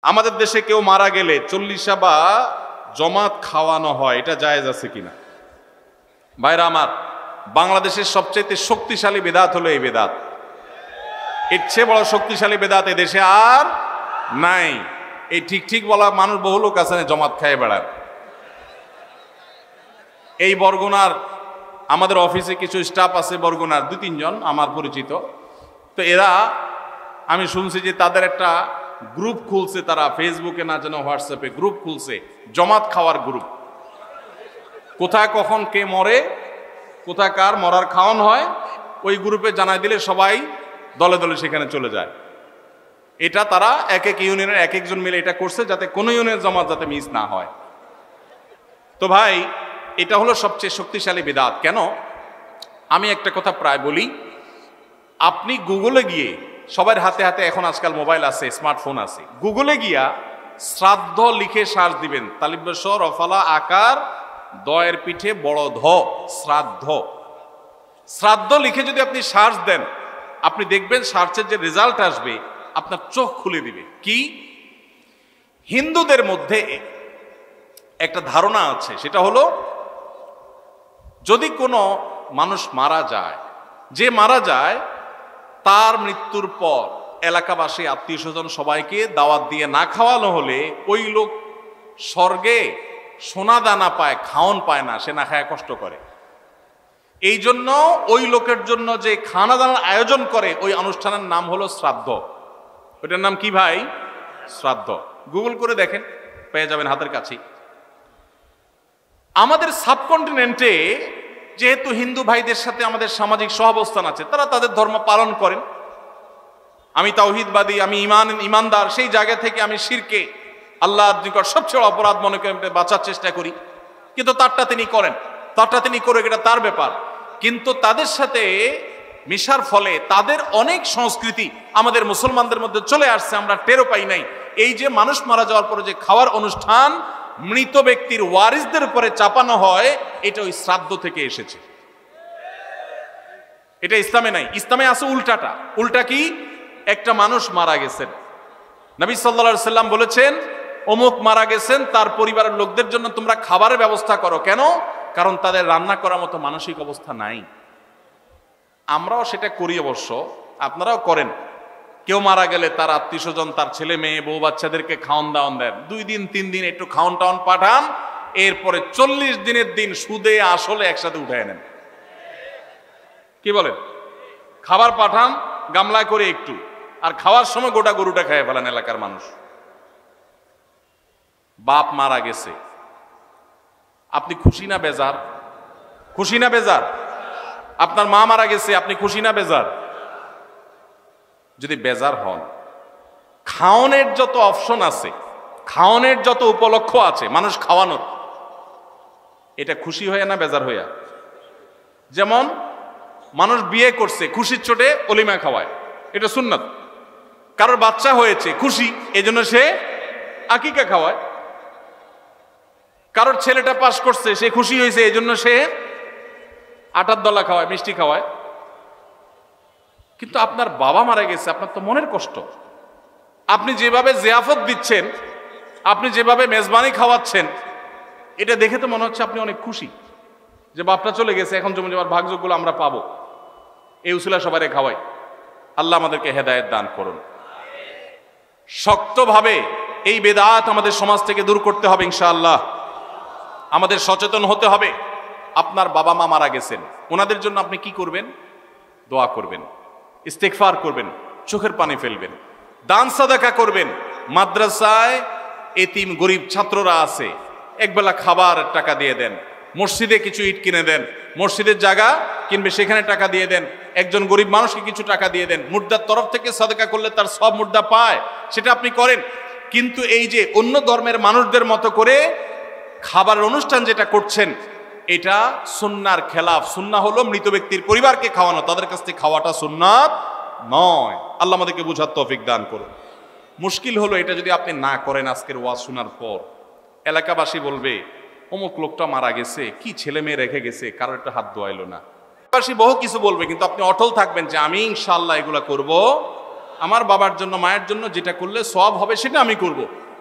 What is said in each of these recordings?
আমাদের দেশে কেউ মারা গেলে চল্লিশা বা জমাত খাওয়ানো হয়, এটা জায়েজ আছে কিনা? ভাইরা আমার, বাংলাদেশের সবচেয়ে শক্তিশালী বেদাত হলো এই বেদাত। এর চেয়ে বড় শক্তিশালী বেদাত এদেশে আর নাই। এই ঠিক ঠিক বলা মানুষ বহু লোক আছে জমাত খায় বেড়ায়। এই বরগুনার আমাদের অফিসে কিছু স্টাফ আছে, বরগুনার 2-3 জন আমার পরিচিত। তো এরা, আমি শুনছি যে তাদের একটা গ্রুপ খুলছে, তারা ফেসবুকে না যেন হোয়াটসঅ্যাপে গ্রুপ খুলছে, জমাত খাওয়ার গ্রুপ। কোথায় কখন কে মরে, কোথায় কার মরার খাওয়ান হয়, ওই গ্রুপে জানাই দিলে সবাই দলে দলে সেখানে চলে যায়। এটা তারা এক এক ইউনিয়নের এক একজন মিলে এটা করছে, যাতে কোনো ইউনিয়নের জমাত যাতে মিস না হয়। তো ভাই, এটা হলো সবচেয়ে শক্তিশালী বিদআত। কেন? আমি একটা কথা প্রায় বলি, আপনি গুগলে গিয়ে, সবার হাতে হাতে এখন আজকাল মোবাইল আছে, স্মার্টফোন আছে, গুগলে গিয়া শ্রাদ্ধ লিখে সার্চ দিবেন, তালিব্যস রফালা আকার দয়ের পিঠে বড় ধ, শ্রাদ্ধ। শ্রাদ্ধ লিখে যদি আপনি সার্চ দেন, আপনি দেখবেন সার্চের যে রেজাল্ট আসবে আপনার চোখ খুলে দিবে। কি? হিন্দুদের মধ্যে একটা ধারণা আছে, সেটা হলো যদি কোনো মানুষ মারা যায়, যে মারা যায় তার মৃত্যুর পর এলাকাবাসী আত্মীয় স্বজন সবাইকে দাওয়াত দিয়ে না খাওয়ানো হলে ওই লোক স্বর্গে সোনা দানা পায়, খাওন পায় না, সে না খায় কষ্ট করে। এই জন্য ওই লোকের জন্য যে খানা দানার আয়োজন করে ওই অনুষ্ঠানের নাম হলো শ্রাদ্ধ। ওইটার নাম কি ভাই? শ্রাদ্ধ। গুগল করে দেখেন, পেয়ে যাবেন হাতের কাছেই। আমাদের সাবকন্টিনেন্টে যেহেতু হিন্দু ভাইদের সাথে আমাদের সামাজিক সহাবস্থান আছে, তারা তাদের ধর্ম পালন করেন। আমি তাওহীদবাদী, আমি ইমানদার, সেই জায়গা থেকে আমি শিরকে আল্লাহর নিকট সবচেয়ে অপরাধ মনে করে বাঁচার চেষ্টা করি, কিন্তু তারটা তিনি করেন, তারটা তিনি করে, এটা তার ব্যাপার। কিন্তু তাদের সাথে মিশার ফলে তাদের অনেক সংস্কৃতি আমাদের মুসলমানদের মধ্যে চলে আসছে, আমরা টেরও পাই নাই। এই যে মানুষ মারা যাওয়ার পরে যে খাওয়ার অনুষ্ঠান মৃত ব্যক্তির ওয়ারিসদের উপরে চাপানো হয়, এটা ওই শ্রাদ্ধ থেকে এসেছে। এটা ইসলামে নাই। ইসলামে আছে উল্টাটা। উল্টা কি? একটা মানুষ মারা গেছেন, নবী সাল্লাল্লাহু আলাইহি সাল্লাম বলেছেন অমুক মারা গেছেন, তার পরিবারের লোকদের জন্য তোমরা খাবারের ব্যবস্থা করো। কেন? কারণ তাদের রান্না করার মতো মানসিক অবস্থা নাই। আমরাও সেটা করি, অবশ্য আপনারাও করেন। কেউ মারা গেলে তার আত্মীয় স্বজন, তার ছেলে মেয়ে, বউ বাচ্চাদেরকে খাওয়ান দাওয়ান দেন, 2 দিন 3 দিন একটু খাওয়ান টাওয়ান পাঠান, এরপরে 40 দিনের দিন সুদে আসলে একসাথে উঠায় নেন। কি বলেন? খাবার পাঠান গামলায় করে একটু, আর খাওয়ার সময় গোটা গরুটা খেয়ে ফেলেন এলাকার মানুষ। বাপ মারা গেছে, আপনি খুশি না বেজার? খুশি না বেজার? আপনার মা মারা গেছে, আপনি খুশি না বেজার? যদি বেজার হন, খাওয়ানোর যত অপশন আছে, খাওয়ানোর যত উপলক্ষ আছে মানুষ খাওয়ানোর, এটা খুশি হয়ে না বেজার হইয়া? যেমন মানুষ বিয়ে করছে, খুশির চোটে অলিমা খাওয়ায়, এটা সুন্নাত। কারোর বাচ্চা হয়েছে, খুশি, এজন্য সে আকিকা খাওয়ায়। কারোর ছেলেটা পাস করছে, সে খুশি হয়েছে, এজন্য সে আটার দলা খাওয়ায়, মিষ্টি খাওয়ায়। কিন্তু আপনার বাবা মারা গেছে, আপনার তো মনের কষ্ট। আপনি যেভাবে জিয়াফত দিচ্ছেন, আপনি যেভাবে মেজবানি খাওয়াচ্ছেন, এটা দেখে তো মনে হচ্ছে আপনি অনেক খুশি যে বাপটা চলে গেছে, এখন জমি জমার ভাগযোগগুলো আমরা পাবো। এই উসিলা সবারে খাওয়াই। আল্লাহ আমাদেরকে হেদায়েত দান করুন। শক্তভাবে এই বেদাত আমাদের সমাজ থেকে দূর করতে হবে ইনশাআল্লাহ। আমাদের সচেতন হতে হবে। আপনার বাবা মা মারা গেছেন, ওনাদের জন্য আপনি কি করবেন? দোয়া করবেন, ইস্তেগফার করবেন, চোখের পানি ফেলবেন, দান সাদাকা করবেন। মাদ্রাসায় এতিম গরিব ছাত্ররা আছে, একবেলা খাবার টাকা দিয়ে দেন। মসজিদে কিছু ইট কিনে দেন, মসজিদের জায়গা কিনবে, সেখানে টাকা দিয়ে দেন। একজন গরিব মানুষকে কিছু টাকা দিয়ে দেন। মুর্দার তরফ থেকে সাদাকা করলে তার সব মুর্দা পায়, সেটা আপনি করেন। কিন্তু এই যে অন্য ধর্মের মানুষদের মতো করে খাবার অনুষ্ঠান যেটা করছেন, এটা সুন্নাহর খেলাফ। সুন্নাহ হলো মৃত ব্যক্তির পরিবারকে খাওয়ানো, তাদের কাছ থেকে খাওয়াটা সুন্নাত নয়। আল্লাহ আমাদেরকে বুঝার তৌফিক দান করুন। মুশকিল হলো এটা যদি আপনি না করেন, আজকের ওয়াজ শোনার পর এলাকাবাসী বলবে অমুক লোকটা মারা গেছে, কি ছেলে মেয়ে রেখে গেছে, কারো একটা হাত ধোয়াইলো না। এলাকাবাসী বহু কিছু বলবে, কিন্তু আপনি অটল থাকবেন যে আমি ইনশাআল্লাহ এগুলা করব আমার বাবার জন্য মায়ের জন্য যেটা করলে সওয়াব হবে সেটা আমি করব।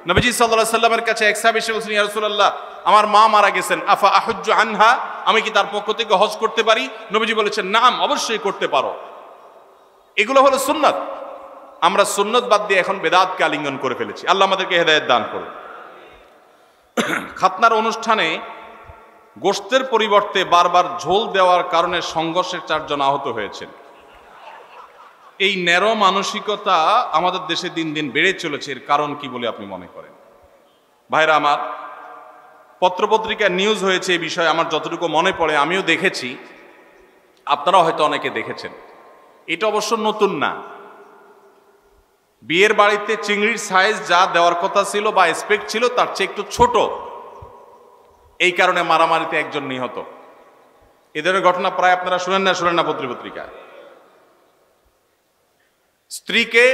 নবীজি সাল্লাল্লাহু আলাইহি সাল্লামের কাছে এক সাহাবী এসে বলছেন, ইয়া রাসূলুল্লাহ, আমার মা মারা গেছেন, আফা আহুজ্জু আনহা, আমি কি তার পক্ষ থেকে হজ করতে পারি? নবীজি বলেছেন, নাম, অবশ্যই করতে পারো। এগুলো হলো সুন্নাত। আমরা সুন্নাত বাদ দিয়ে এখন বেদাতকে আলিঙ্গন করে ফেলেছি। আল্লাহ আমাদেরকে হেদায়েত দান করুন। খাতনার অনুষ্ঠানে গোশতের পরিবর্তে বারবার ঝোল দেওয়ার কারণে সংঘর্ষে 4 জন আহত হয়েছেন। এই ন্যারো মানসিকতা আমাদের দেশে দিন দিন বেড়ে চলেছে। এর কারণ কি বলে আপনি মনে করেন? ভাইরা আমার, পত্রপত্রিকা নিউজ হয়েছে এই বিষয়ে, আমার যতটুকু মনে পড়ে আমিও দেখেছি, আপনারাও হয়তো অনেকে দেখেছেন। এটা অবশ্য নতুন না। বিয়ের বাড়িতে চিংড়ির সাইজ যা দেওয়ার কথা ছিল বা এক্সপেক্ট ছিল তার চেয়ে একটু ছোট, এই কারণে মারামারিতে একজন নিহত। এ ধরনের ঘটনা প্রায় আপনারা শুনেন না পত্রপত্রিকায়। স্ত্রীকে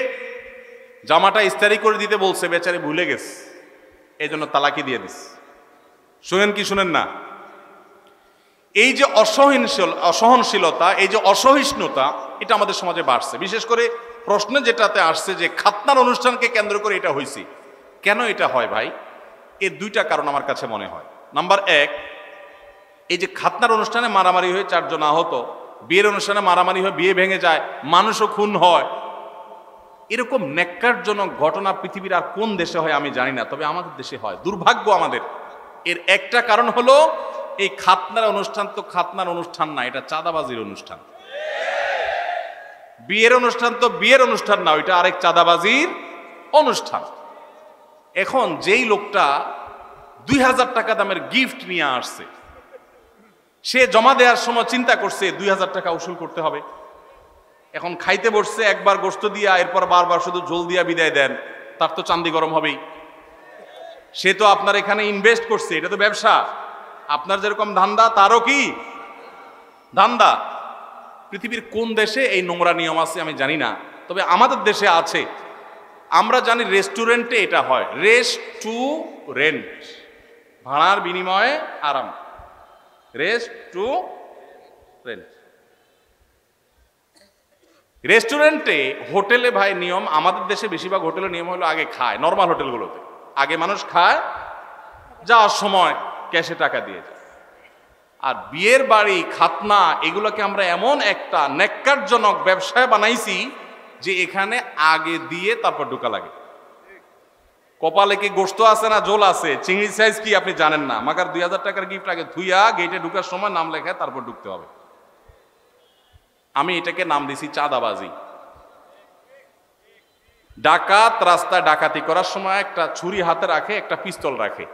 জামাটা ইস্তারি করে দিতে বলছে, বেচারি ভুলে গেছে, এই জন্য তালাকি দিয়ে দিস। শুনেন কি শুনেন না? এই যে অসহনশীলতা, এই যে অসহিষ্ণুতা, এটা আমাদের সমাজে বাড়ছে। বিশেষ করে প্রশ্ন যেটাতে আসছে যে খাতনার অনুষ্ঠানকে কেন্দ্র করে এটা হয়েছে, কেন এটা হয় ভাই? এর 2টা কারণ আমার কাছে মনে হয়। নাম্বার 1, এই যে খাতনার অনুষ্ঠানে মারামারি হয়ে 4 জন আহত, বিয়ের অনুষ্ঠানে মারামারি হয়ে বিয়ে ভেঙে যায়, মানুষও খুন হয়, এরকম ন্যাক্কারজনক ঘটনা পৃথিবীর আর কোন দেশে হয় আমি জানি না, তবে আমাদের দেশে হয়। দুর্ভাগ্য আমাদের। এর একটা কারণ হলো এই খাতনার অনুষ্ঠান তো খাতনার অনুষ্ঠান না, এটা চাঁদাবাজির অনুষ্ঠান। বিয়ের অনুষ্ঠান তো বিয়ের অনুষ্ঠান না, ওইটা আরেক চাঁদাবাজির অনুষ্ঠান। এখন যেই লোকটা 2000 টাকা দামের গিফট নিয়ে আসছে, সে জমা দেওয়ার সময় চিন্তা করছে 2000 টাকা উসুল করতে হবে। এখন খাইতে বসছে, একবার গোশত দিয়া, এরপর বারবার শুধু ঝোল দিয়া বিদায় দেন, তার তো চান্দি গরম হবেই। সে তো আপনার এখানে ইনভেস্ট করছে, এটা তো ব্যবসা। আপনার যেরকম ধান্দা, তারও কি ধান্দা। পৃথিবীর কোন দেশে এই নোংরা নিয়ম আছে আমি জানি না, তবে আমাদের দেশে আছে। আমরা জানি রেস্টুরেন্টে এটা হয়, রেস্টুরেন্ট, ভাড়ার বিনিময়ে আরাম, রেস্টুরেন্ট। রেস্টুরেন্টে, হোটেলে ভাই নিয়ম, আমাদের দেশে বেশিরভাগ হোটেলের নিয়ম হলো আগে খায়, নর্মাল হোটেলগুলোতে আগে মানুষ খায়, যাওয়ার সময় ক্যাশে টাকা দিয়ে যায়। আর বিয়ের বাড়ি, খাতনা, এগুলোকে আমরা এমন একটা ন্যাক্কারজনক ব্যবসায় বানাইছি যে এখানে আগে দিয়ে তারপর ঢোকা লাগে। কপালে কি গোশত আছে না ঝোল আছে, চিংড়ি সাইজ কি আপনি জানেন না, মাগার 2000 টাকার গিফট আগে ধুইয়া গেটে ঢুকার সময় নাম লেখায় তারপর ঢুকতে হবে। আমি এটাকে নাম দিছি চাঁদাবাজি। ডাকাত রাস্তায় ডাকাতি করার সময় একটা ছুরি হাতে রাখে, একটা পিস্তল রাখে।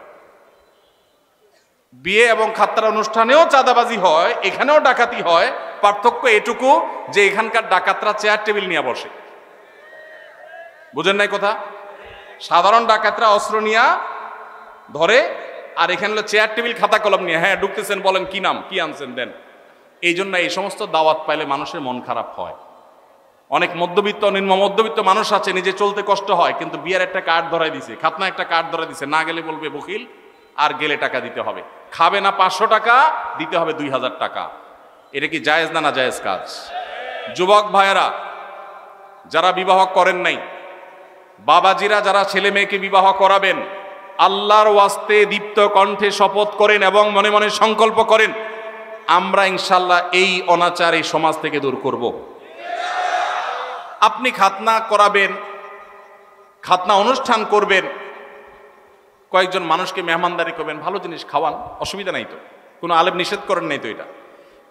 বিয়ে এবং খাতনার অনুষ্ঠানেও চাঁদাবাজি হয়, এখানেও ডাকাতি হয়। পার্থক্য এটুকু যে এখানকার ডাকাতরা চেয়ার টেবিল নিয়ে বসে। বুঝেন নাই কথা? সাধারণ ডাকাতরা অস্ত্র নিয়ে ধরে, আর এখানে হলো চেয়ার টেবিল খাতা কলম নিয়ে, হ্যাঁ ঢুকতেছেন, বলেন কি নাম, কি আনছেন দেন। এই জন্য এই সমস্ত দাওয়াত পাইলে মানুষের মন খারাপ হয়। অনেক মধ্যবিত্ত, নিম্ন মধ্যবিত্ত মানুষ আছে, নিজে চলতে কষ্ট হয়, কিন্তু বিয়ের একটা কার্ড ধরাই দিছে, খাতনা একটা কার্ড ধরাই দিছে, না গেলে বলবে বকিল, আর গেলে টাকা দিতে হবে। খাবে না 500 টাকা, দিতে হবে 2000 টাকা। এটা কি জায়েজ না জায়েজ কাজ? যুবক ভাইয়েরা যারা বিবাহ করেন নাই, বাবাজিরা যারা ছেলে মেয়েকে বিবাহ করাবেন, আল্লাহর ওয়াস্তে দীপ্ত কণ্ঠে শপথ করেন এবং মনে মনে সংকল্প করেন, আমরা ইনশাল্লাহ এই অনাচার এই সমাজ থেকে দূর করব। আপনি খাতনা করাবেন, খাতনা অনুষ্ঠান করবেন, কয়েকজন মানুষকে মেহমানদারি করবেন, ভালো জিনিস খাওয়ান, অসুবিধা নাই তো, কোনো আলেম নিষেধ করেন নাই তো এটা।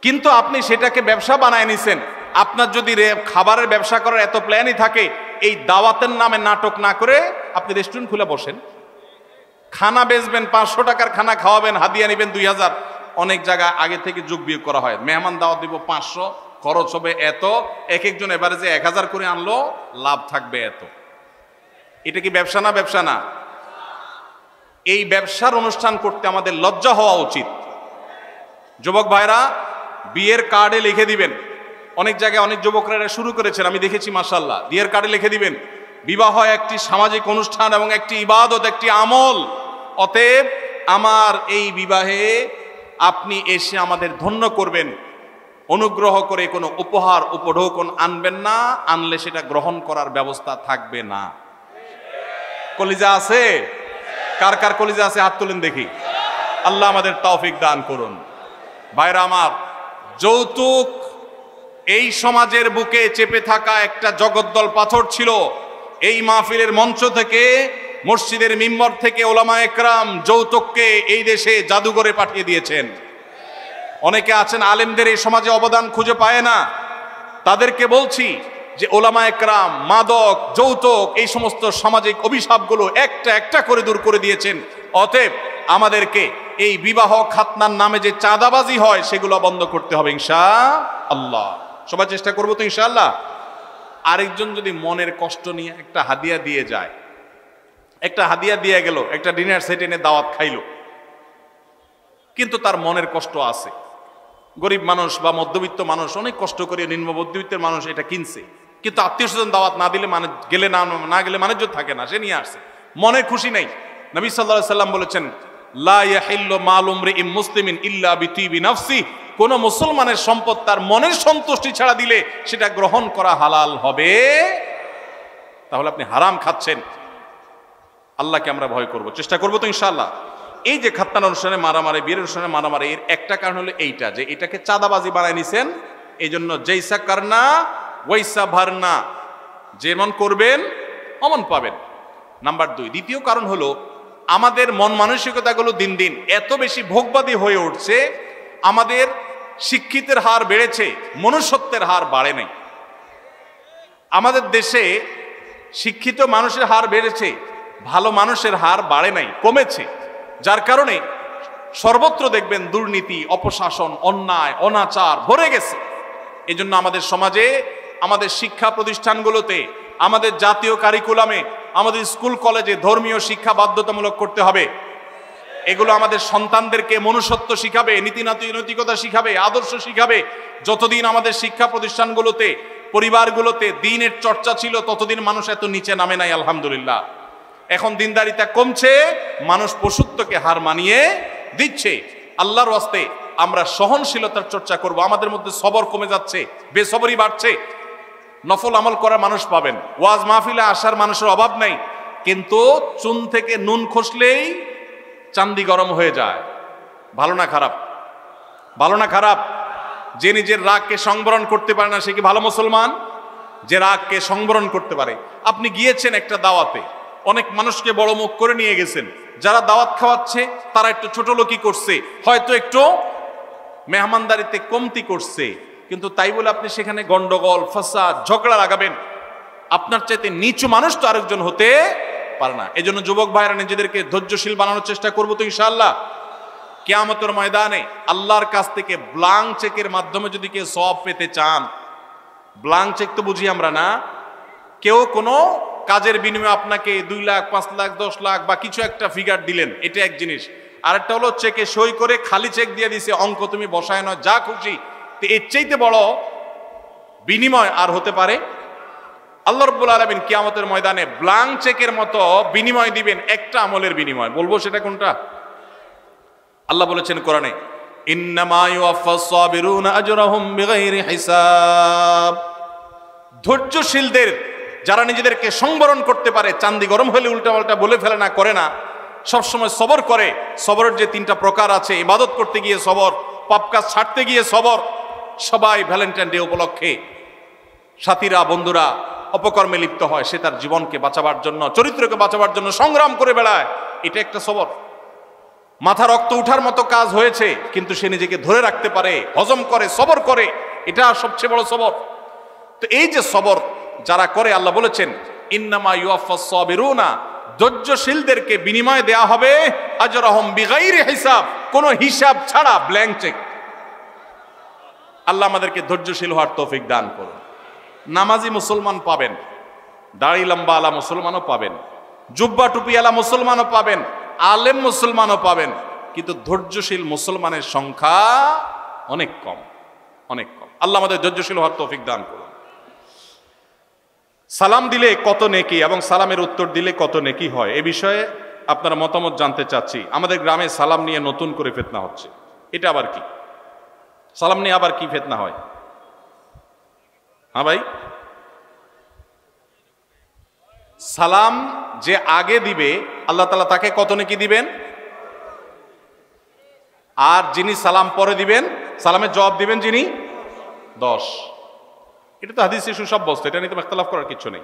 কিন্তু আপনি সেটাকে ব্যবসা বানায় নিছেন। আপনার যদি খাবারের ব্যবসা করার এত প্ল্যানই থাকে, এই দাওয়াতের নামে নাটক না করে আপনি রেস্টুরেন্ট খুলে বসেন, খানা বেচবেন, 500 টাকার খানা খাওয়াবেন, হাদিয়া নেবেন 2000। অনেক জায়গা আগে থেকে যোগ বিয়োগ করা হয়, মেহমান দাওয়াত দিব 500, খরচ হবে এত, এক একজন এভারেজে 1000 করে আনলো, লাভ থাকবে এত। এটা কি ব্যবসা না? ব্যবসা না। এই ব্যবসার অনুষ্ঠান করতে আমাদের লজ্জা হওয়া উচিত। যুবক ভাইরা বিয়ের কার্ডে লিখে দিবেন, অনেক জায়গায় অনেক যুবকরা এটা শুরু করেছেন, আমি দেখেছি মাশাআল্লাহ। বিয়ের কার্ডে লিখে দিবেন, বিবাহ একটি সামাজিক অনুষ্ঠান এবং একটি ইবাদত, একটি আমল, অতএব আমার এই বিবাহে আপনি এসে আমাদের ধন্য করবেন। অনুগ্রহ করে কোনো উপহার উপঢৌকন আনবেন না, আনলে সেটা গ্রহণ করার ব্যবস্থা থাকবে না। কলিজা আছে? কার কার কলিজা আছে হাত তুলেন দেখি। আল্লাহ আমাদের তৌফিক দান করুন। ভাইরা আমার, যৌতুক এই সমাজের বুকে চেপে থাকা একটা জগদ্দল পাথর ছিল। এই মাহফিলের মঞ্চ থেকে, মসজিদের মিম্বর থেকে ওলামা একরাম যৌতুককে এই দেশে জাদুঘরে পাঠিয়ে দিয়েছেন। অনেকে আছেন আলেমদের এই সমাজে অবদান খুঁজে পায় না, তাদেরকে বলছি যে ওলামা একরাম মাদক, যৌতুক এই সমস্ত সামাজিক অভিশাপগুলো একটা একটা করে দূর করে দিয়েছেন। অতএব আমাদেরকে এই বিবাহ খাতনার নামে যে চাঁদাবাজি হয় সেগুলো বন্ধ করতে হবে ইনশাআল্লাহ। সবাই চেষ্টা করবো তো ইনশাআল্লাহ। আরেকজন যদি মনের কষ্ট নিয়ে একটা হাদিয়া দিয়ে যায়, একটা হাদিয়া দিয়ে গেল, একটা ডিনার সেট এনে দাওয়াত খাইলো, কিন্তু তার মনের কষ্ট আছে। গরিব মানুষ বা মধ্যবিত্ত মানুষ অনেক কষ্ট করে, নিম্ন মধ্যবিত্তের মানুষ এটা কিনছে, কিন্তু আত্মীয় স্বজন দাওয়াত না দিলে মানে গেলে না গেলে মানুষ থাকে না, সে নিয়ে আসছে, মনে খুশি নেই। নবী সাল্লাল্লাহু আলাইহি সাল্লাম বলেছেন, লা ইয়াহিল্লু মালু ইমরিইন মুসলিমিন ইল্লা বিতিবি নাফসি, কোন মুসলমানের সম্পদ তার মনের সন্তুষ্টি ছাড়া দিলে সেটা গ্রহণ করা হালাল হবে। তাহলে আপনি হারাম খাচ্ছেন। আল্লাহকে আমরা ভয় করব, চেষ্টা করবো তো ইনশাআল্লাহ। এই যে খাতনার অনুষ্ঠানে মারামারি, বিয়ের অনুষ্ঠানে মারামারি, এর একটা কারণ হলো এইটা যে এটাকে চাঁদাবাজি বানায় নিছেন। এই জন্য জৈসা করনা ওয়াইসা ভরনা, যেমন করবেন অমন পাবেন। নাম্বার 2, দ্বিতীয় কারণ হলো আমাদের মন মানসিকতাগুলো দিন দিন এত বেশি ভোগবাদী হয়ে উঠছে, আমাদের শিক্ষিতের হার বেড়েছে, মনুষ্যত্বের হার বাড়ে নাই। আমাদের দেশে শিক্ষিত মানুষের হার বেড়েছে, ভালো মানুষের হার বাড়ে নাই, কমেছে। যার কারণে সর্বত্র দেখবেন দুর্নীতি, অপশাসন, অন্যায়, অনাচার ভরে গেছে। এজন্য আমাদের সমাজে, আমাদের শিক্ষা প্রতিষ্ঠানগুলোতে, আমাদের জাতীয় কারিকুলামে, আমাদের স্কুল কলেজে ধর্মীয় শিক্ষা বাধ্যতামূলক করতে হবে। এগুলো আমাদের সন্তানদেরকে মনুষ্যত্ব শিখাবে, নৈতিকতা শিখাবে, আদর্শ শিখাবে। যতদিন আমাদের শিক্ষা প্রতিষ্ঠানগুলোতে, পরিবারগুলোতে দ্বীনের চর্চা ছিল, ততদিন মানুষ এত নিচে নামে নাই আলহামদুলিল্লাহ। এখন দিনদারিতা কমছে, মানুষ পশুত্বকে হার মানিয়ে দিচ্ছে। আল্লাহর ওয়াস্তে আমরা সহনশীলতার চর্চা করব। আমাদের মধ্যে সবর কমে যাচ্ছে, বেসবরি বাড়ছে। নফল আমল করার মানুষ পাবেন, ওয়াজ মাহফিলে আসার মানুষের অভাব নাই, কিন্তু চুন থেকে নুন খসলেই চান্দি গরম হয়ে যায়। ভালো না খারাপ? ভালো না খারাপ? যে নিজের রাগকে সংবরণ করতে পারে না সে কি ভালো মুসলমান? যে রাগকে সংবরণ করতে পারে। আপনি গিয়েছেন একটা দাওয়াতে, অনেক মানুষকে বড় মুখ করে নিয়ে গেছেন, যারা দাওয়াত খাওয়াচ্ছে তারা একটু ছোট লোকই করছে, হয়তো একটু মেহমানদারিতে কমতি করছে, কিন্তু তাই বলে আপনি সেখানে গন্ডগোল, ফাসাদ, ঝগড়া লাগাবেন? আপনার চাইতে নিচু মানুষ তো আরেকজন হতে পারে না। এই জন্য যুবক ভাইরা নিজেদেরকে ধৈর্যশীল বানানোর চেষ্টা করবো তো ইনশাআল্লাহ। কিয়ামতের ময়দানে আল্লাহর কাছ থেকে ব্লাঙ্ক চেকের মাধ্যমে যদি কেউ সওয়াব পেতে চান, ব্লাঙ্ক চেক তো বুঝি আমরা না, কেউ কোনো কাজের বিনিময়ে আপনাকে 2 লাখ, 5 লাখ, 10 লাখ বা কিছু একটা ফিগার দিলেন, এটা এক জিনিস। আরেকটা হলো চেকে সই করে খালি চেক দিয়ে দিছে, অঙ্ক তুমি বসায় নয়, যা খুশি। তো এর চাইতে বড় বিনিময় আর হতে পারে? আল্লাহ রাব্বুল আলামিন কিয়ামতের ময়দানে ব্লাঙ্ক চেকের মতো বিনিময় দিবেন, একটা আমলের বিনিময়। বলবো সেটা কোনটা? আল্লাহ বলেছেন কোরআনে, ইন্নামা ইউওয়াফাস সাবিরুনা আজরাহুম বিগাইরি হিসাব। ধৈর্যশীলদের, যারা নিজেদেরকে সংবরণ করতে পারে, চান্দি গরম হলে উল্টাপাল্টা বলে ফেলে না, করে না, সবসময় সবর করে। সবরের যে 3টা প্রকার আছে, ইবাদত করতে গিয়ে সবর, পাপ কাজ ছাড়তে গিয়ে সবর। সবাই ভ্যালেন্টাইন ডে উপলক্ষে সাথীরা, বন্ধুরা অপকর্মে লিপ্ত হয়, সে তার জীবনকে বাঁচাবার জন্য, চরিত্রকে বাঁচাবার জন্য সংগ্রাম করে বেড়ায়, এটা একটা সবর। মাথা রক্ত উঠার মতো কাজ হয়েছে, কিন্তু সে নিজেকে ধরে রাখতে পারে, হজম করে, সবর করে, এটা সবচেয়ে বড় সবর। তো এই যে সবর যারা করে, আল্লাহ বলেছেন ইন্নামা ইউওয়াফাস সাবিরুনা, ধৈর্যশীলদেরকে বিনিময় দেয়া হবে আজরাহুম বিগাইরি হিসাব, কোনো হিসাব ছাড়া, ব্ল্যাঙ্ক চেক। আল্লাহ আমাদেরকে ধৈর্যশীল হওয়ার তৌফিক দান করুন। নামাজি মুসলমান পাবেন, দাড়ি লম্বা আলা মুসলমানও পাবেন, জুব্বা টুপি আলা মুসলমানও পাবেন, আলেম মুসলমানও পাবেন, কিন্তু ধৈর্যশীল মুসলমানের সংখ্যা অনেক কম, অনেক কম। আল্লাহ আমাদের ধৈর্যশীল হওয়ার তৌফিক দান করুন। সালাম দিলে কত নেকি এবং সালামের উত্তর দিলে কত নেকি হয়, এ বিষয়ে আপনারা মতামত জানতে চাচ্ছি। আমাদের গ্রামে সালাম নিয়ে নতুন করে ফিতনা হচ্ছে, এটা আবার কি? সালাম নিয়ে আবার কি ফিতনা হয়? হ্যাঁ ভাই, সালাম যে আগে দিবে আল্লাহ তাআলা তাকে কত নেকি দিবেন, আর যিনি সালাম পরে দিবেন, সালামের জবাব দিবেন যিনি 10। এটা তো হাদিসে সুসাব্যস্ত, এটা নিয়ে তো ইখতিলাফ করার কিছু নেই।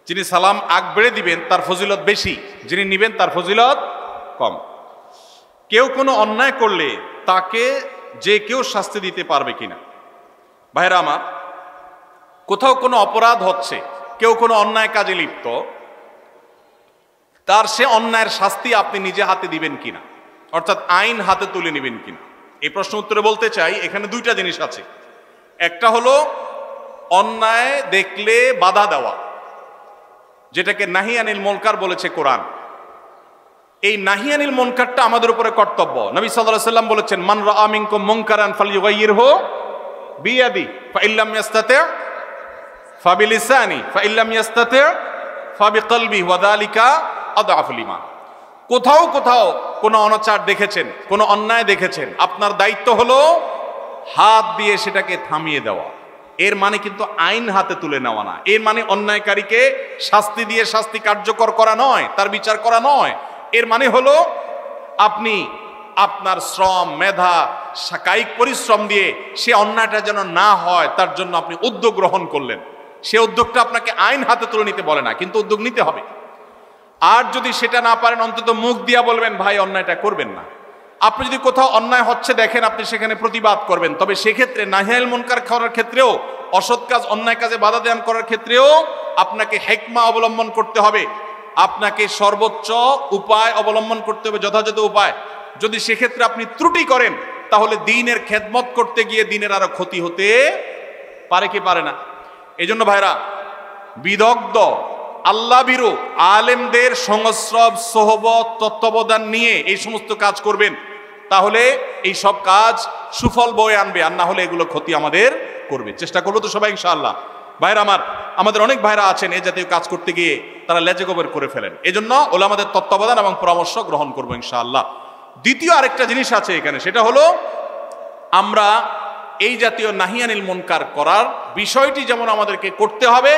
যিনি সালাম আগ বেড়ে দিবেন তার ফজিলত বেশি, যিনি নিবেন তার ফজিলত কম। কেউ কোনো অন্যায় করলে তাকে যে কেউ শাস্তি দিতে পারবে কিনা? ভাইরা আমার, কোথাও কোনো অপরাধ হচ্ছে, কেউ কোনো অন্যায় কাজে লিপ্ত, তার সে অন্যায়ের শাস্তি আপনি নিজে হাতে দিবেন কিনা, অর্থাৎ আইন হাতে তুলে নেবেন কিনা? এই প্রশ্ন উত্তরে বলতে চাই এখানে দুইটা জিনিস আছে। একটা হলো অন্যায় দেখলে বাধা দেওয়া, যেটাকে নাহি আনিল মুনকার বলেছে কোরআন। এই নাহি আনিল মুনকারটা আমাদের উপরে কর্তব্য। নবী সাল্লাল্লাহু আলাইহি ওয়াসাল্লাম বলেছেন, মান রাআ মিনকুম মুনকারান ফালইয়ুগাইয়িরহু বিয়াদি ফাইল্লাম ইয়াস্তাতি' ফাবিলিসানি ফাইল্লাম ইয়াস্তাতি' ফাবিকলবি ওয়া যালিকা আদআফুল ঈমান। কোথাও কোথাও কোনো অনাচার দেখেছেন, কোনো অন্যায় দেখেছেন, আপনার দায়িত্ব হলো হাত দিয়ে সেটাকে থামিয়ে দেওয়া। এর মানে কিন্তু আইন হাতে তুলে নেওয়া না। এর মানে অন্যায়কারীকে শাস্তি দিয়ে শাস্তি কার্যকর করা নয়, তার বিচার করা নয়। এর মানে হলো আপনি আপনার শ্রম, মেধা, কায়িক পরিশ্রম দিয়ে সে অন্যায়টা যেন না হয় তার জন্য আপনি উদ্যোগ গ্রহণ করলেন। সে উদ্যোগটা আপনাকে আইন হাতে তুলে নিতে বলে না, কিন্তু উদ্যোগ নিতে হবে। আর যদি সেটা না পারেন, অন্তত মুখ দিয়া বলবেন ভাই অন্যায়টা করবেন না। আপনি যদি কোথাও অন্যায় হচ্ছে দেখেন, আপনি সেখানে প্রতিবাদ করবেন। তবে সেক্ষেত্রে নাহি আনিল মুনকার করার ক্ষেত্রেও, অসৎ কাজ অন্যায় কাজে বাধা দান করার ক্ষেত্রেও আপনাকে হিকমা অবলম্বন করতে হবে। আপনাকে সর্বোচ্চ উপায় অবলম্বন করতে হবে, যথাযথ উপায়। যদি সেক্ষেত্রে আপনি ত্রুটি করেন, তাহলে দ্বীনের খেদমত করতে গিয়ে দ্বীনের আরো ক্ষতি হতে পারে কি পারে না? এই জন্য ভাইরা, বিদগ্ধ আল্লাহ বিরু আলেমদের সংস্রব, সোহবত, তত্ত্বাবধান নিয়ে এই সমস্ত কাজ করবেন, তাহলে এই সব কাজ সুফল বয়ে আনবে। আর না হলে এগুলো ক্ষতি আমাদের করবে। চেষ্টা করবো তো সবাই ইনশাআল্লাহ। ভাইরা আমার, আমাদের অনেক ভাইরা আছেন এই জাতীয় কাজ করতে গিয়ে তারা লেজে গোবর করে ফেলেন। এজন্য ওলামাদের তত্ত্বাবধান এবং পরামর্শ গ্রহণ করবো ইনশাআল্লাহ। দ্বিতীয় আরেকটা জিনিস আছে এখানে, সেটা হলো আমরা এই জাতীয় নাহি আনিল মুনকার করার বিষয়টি যেমন আমাদেরকে করতে হবে,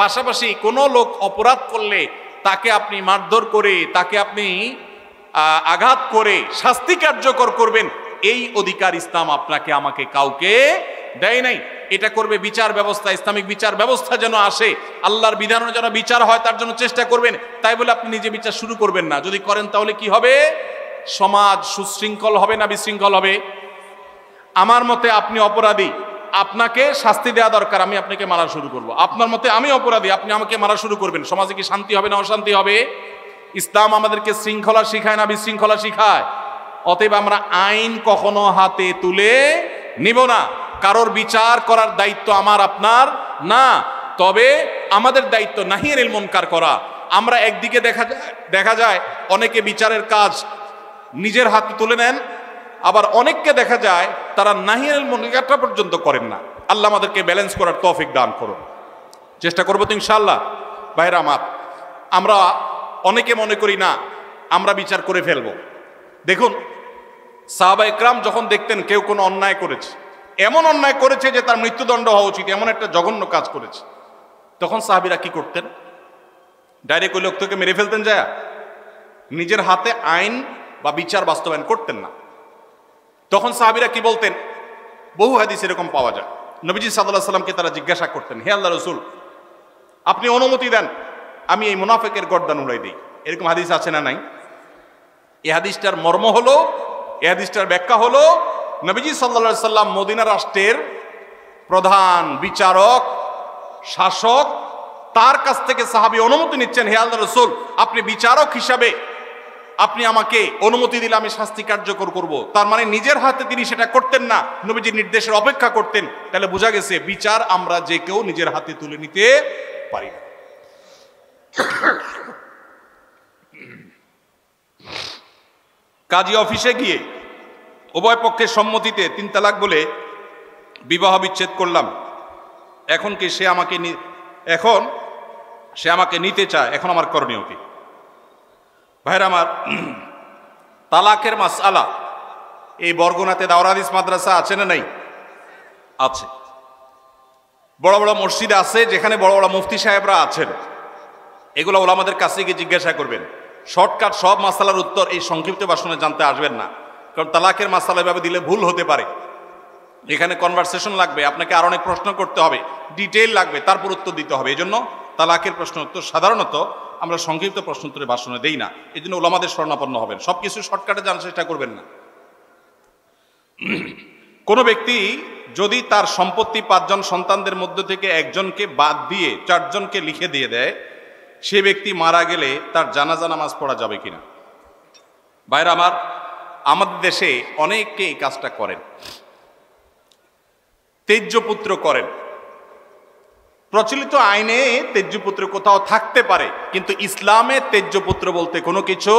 পাশাপাশি কোনো লোক অপরাধ করলে তাকে আপনি মারধর করে, তাকে আপনি আঘাত করে শাস্তি কার্যকর করবেন, এই অধিকার ইসলাম আপনাকে আমাকে কাউকে দেয় নাই। এটা করবে বিচার ব্যবস্থা, ইসলামিক বিচার ব্যবস্থা যেন আসে, আল্লাহর বিধানও যেন বিচার হয় তার জন্য চেষ্টা করবেন। তাই বলে আপনি নিজে বিচার শুরু করবেন না। যদি করেন তাহলে কি হবে? সমাজ সুশৃঙ্খল হবে না বিশৃঙ্খল হবে? আমার মতে আপনি অপরাধী, আপনাকে শাস্তি দেওয়া দরকার, আমি আপনাকে মারা শুরু করব। আপনার মতে আমি অপরাধী, আপনি আমাকে মারা শুরু করবেন, সমাজে কি শান্তি হবে না অশান্তি হবে? ইসলাম আমাদেরকে শৃঙ্খলা শিখায় না বিশৃঙ্খলা শিখায়? অতএব আমরা আইন কখনো হাতে তুলে নিব না। কারোর বিচার করার দায়িত্ব আমার আপনার না, তবে আমাদের দায়িত্ব নাহি আনিল মুনকার করা। আমরা একদিকে দেখা যায় অনেকে বিচারের কাজ নিজের হাতে তুলে নেন, আবার অনেককে দেখা যায় তারা নাহি আনিল মুনকারটা পর্যন্ত করেন না। আল্লাহ আমাদেরকে ব্যালেন্স করার তৌফিক দান করুন। চেষ্টা করবো তো ইনশাআল্লাহ। ভাইরা আমার, আমরা অনেকে মনে করি না আমরা বিচার করে ফেলবো। দেখুন, সাহাবা ইকরাম যখন দেখতেন কেউ কোনো অন্যায় করেছে, এমন অন্যায় করেছে যে তার মৃত্যুদণ্ড হওয়া উচিত, এমন একটা জঘন্য কাজ করেছে, তখন সাহাবীরা কি করতেন? ডাইরেক্ট ওই লোকটাকে মেরে ফেলতেন যায়? নিজের হাতে আইন বা বিচার বাস্তবায়ন করতেন না। তখন সাহাবীরা কি বলতেন? বহু হাদিস এরকম পাওয়া যায়। নবীজি সাল্লাল্লাহু আলাইহি সাল্লামকে তারা জিজ্ঞাসা করতেন, হে আল্লাহর রাসূল, আপনি অনুমতি দেন আমি এই মুনাফিকের গর্দান উড়াই দিই। এরকম হাদিস আছে না নাই? এই হাদিসটার মর্ম হলো, এই হাদিসটার ব্যাখ্যা হলো, নবীজি সাল্লাল্লাহু আলাইহি সাল্লাম মদিনা রাষ্ট্রের প্রধান বিচারক, শাসক, তার কাছ থেকে সাহাবী অনুমতি নিচ্ছেন, হে আল্লাহর রাসূল, আপনি বিচারক হিসাবে আপনি আমাকে অনুমতি দিলে আমি শাস্তি কার্যকর করব। তার মানে নিজের হাতে তিনি সেটা করতেন না, নবীজির নির্দেশের অপেক্ষা করতেন। তাহলে বোঝা গেছে বিচার আমরা যে কেউ নিজের হাতে তুলে নিতে পারি না। কাজী অফিসে গিয়ে উভয় পক্ষের সম্মতিতে 3 তালাক বলে বিবাহ বিচ্ছেদ করলাম, এখন কি সে আমাকে নিতে চায়, এখন আমার করণীয় কি? ভাইরা আমার, তালাকের মাসআলা এই বরগুনাতে দাওরা হাদিস মাদ্রাসা আছে না নাই? আছে, বড় বড় মসজিদ আছে যেখানে বড় বড় মুফতি সাহেবরা আছেন, এগুলো ওলামাদের কাছে গিয়ে জিজ্ঞাসা করবেন। শর্টকাট সব মাসালার উত্তর এই সংক্ষিপ্ত ভাষণে জানতে আসবেন না, কারণ তালাকের মাসালা এভাবে দিলে ভুল হতে পারে। এখানে কনভারসেশন লাগবে, আপনাকে আর অনেক প্রশ্ন করতে হবে, ডিটেইল লাগবে, তারপর উত্তর দিতে হবে। এই জন্য তালাকের প্রশ্ন উত্তর সাধারণত আমরা সংক্ষিপ্ত প্রশ্ন উত্তরে ভাষণে দেই না। এই জন্য ওলামাদের শরণাপন্ন হবেন, সবকিছু শর্টকাটে জানার চেষ্টা করবেন না। কোনো ব্যক্তি যদি তার সম্পত্তি 5 জন সন্তানদের মধ্য থেকে একজনকে বাদ দিয়ে 4 জনকে লিখে দিয়ে দেয়, সে ব্যক্তি মারা গেলে তার জানাজা নামাজ পড়া যাবে কিনা? ভাইরা আমার, আমাদের দেশে অনেকে এই কাজটা করেন, তেজ্যপুত্র করেন। প্রচলিত আইনে তেজ্যপুত্র কোথাও থাকতে পারে, কিন্তু ইসলামে তেজ্যপুত্র বলতে কোনো কিছু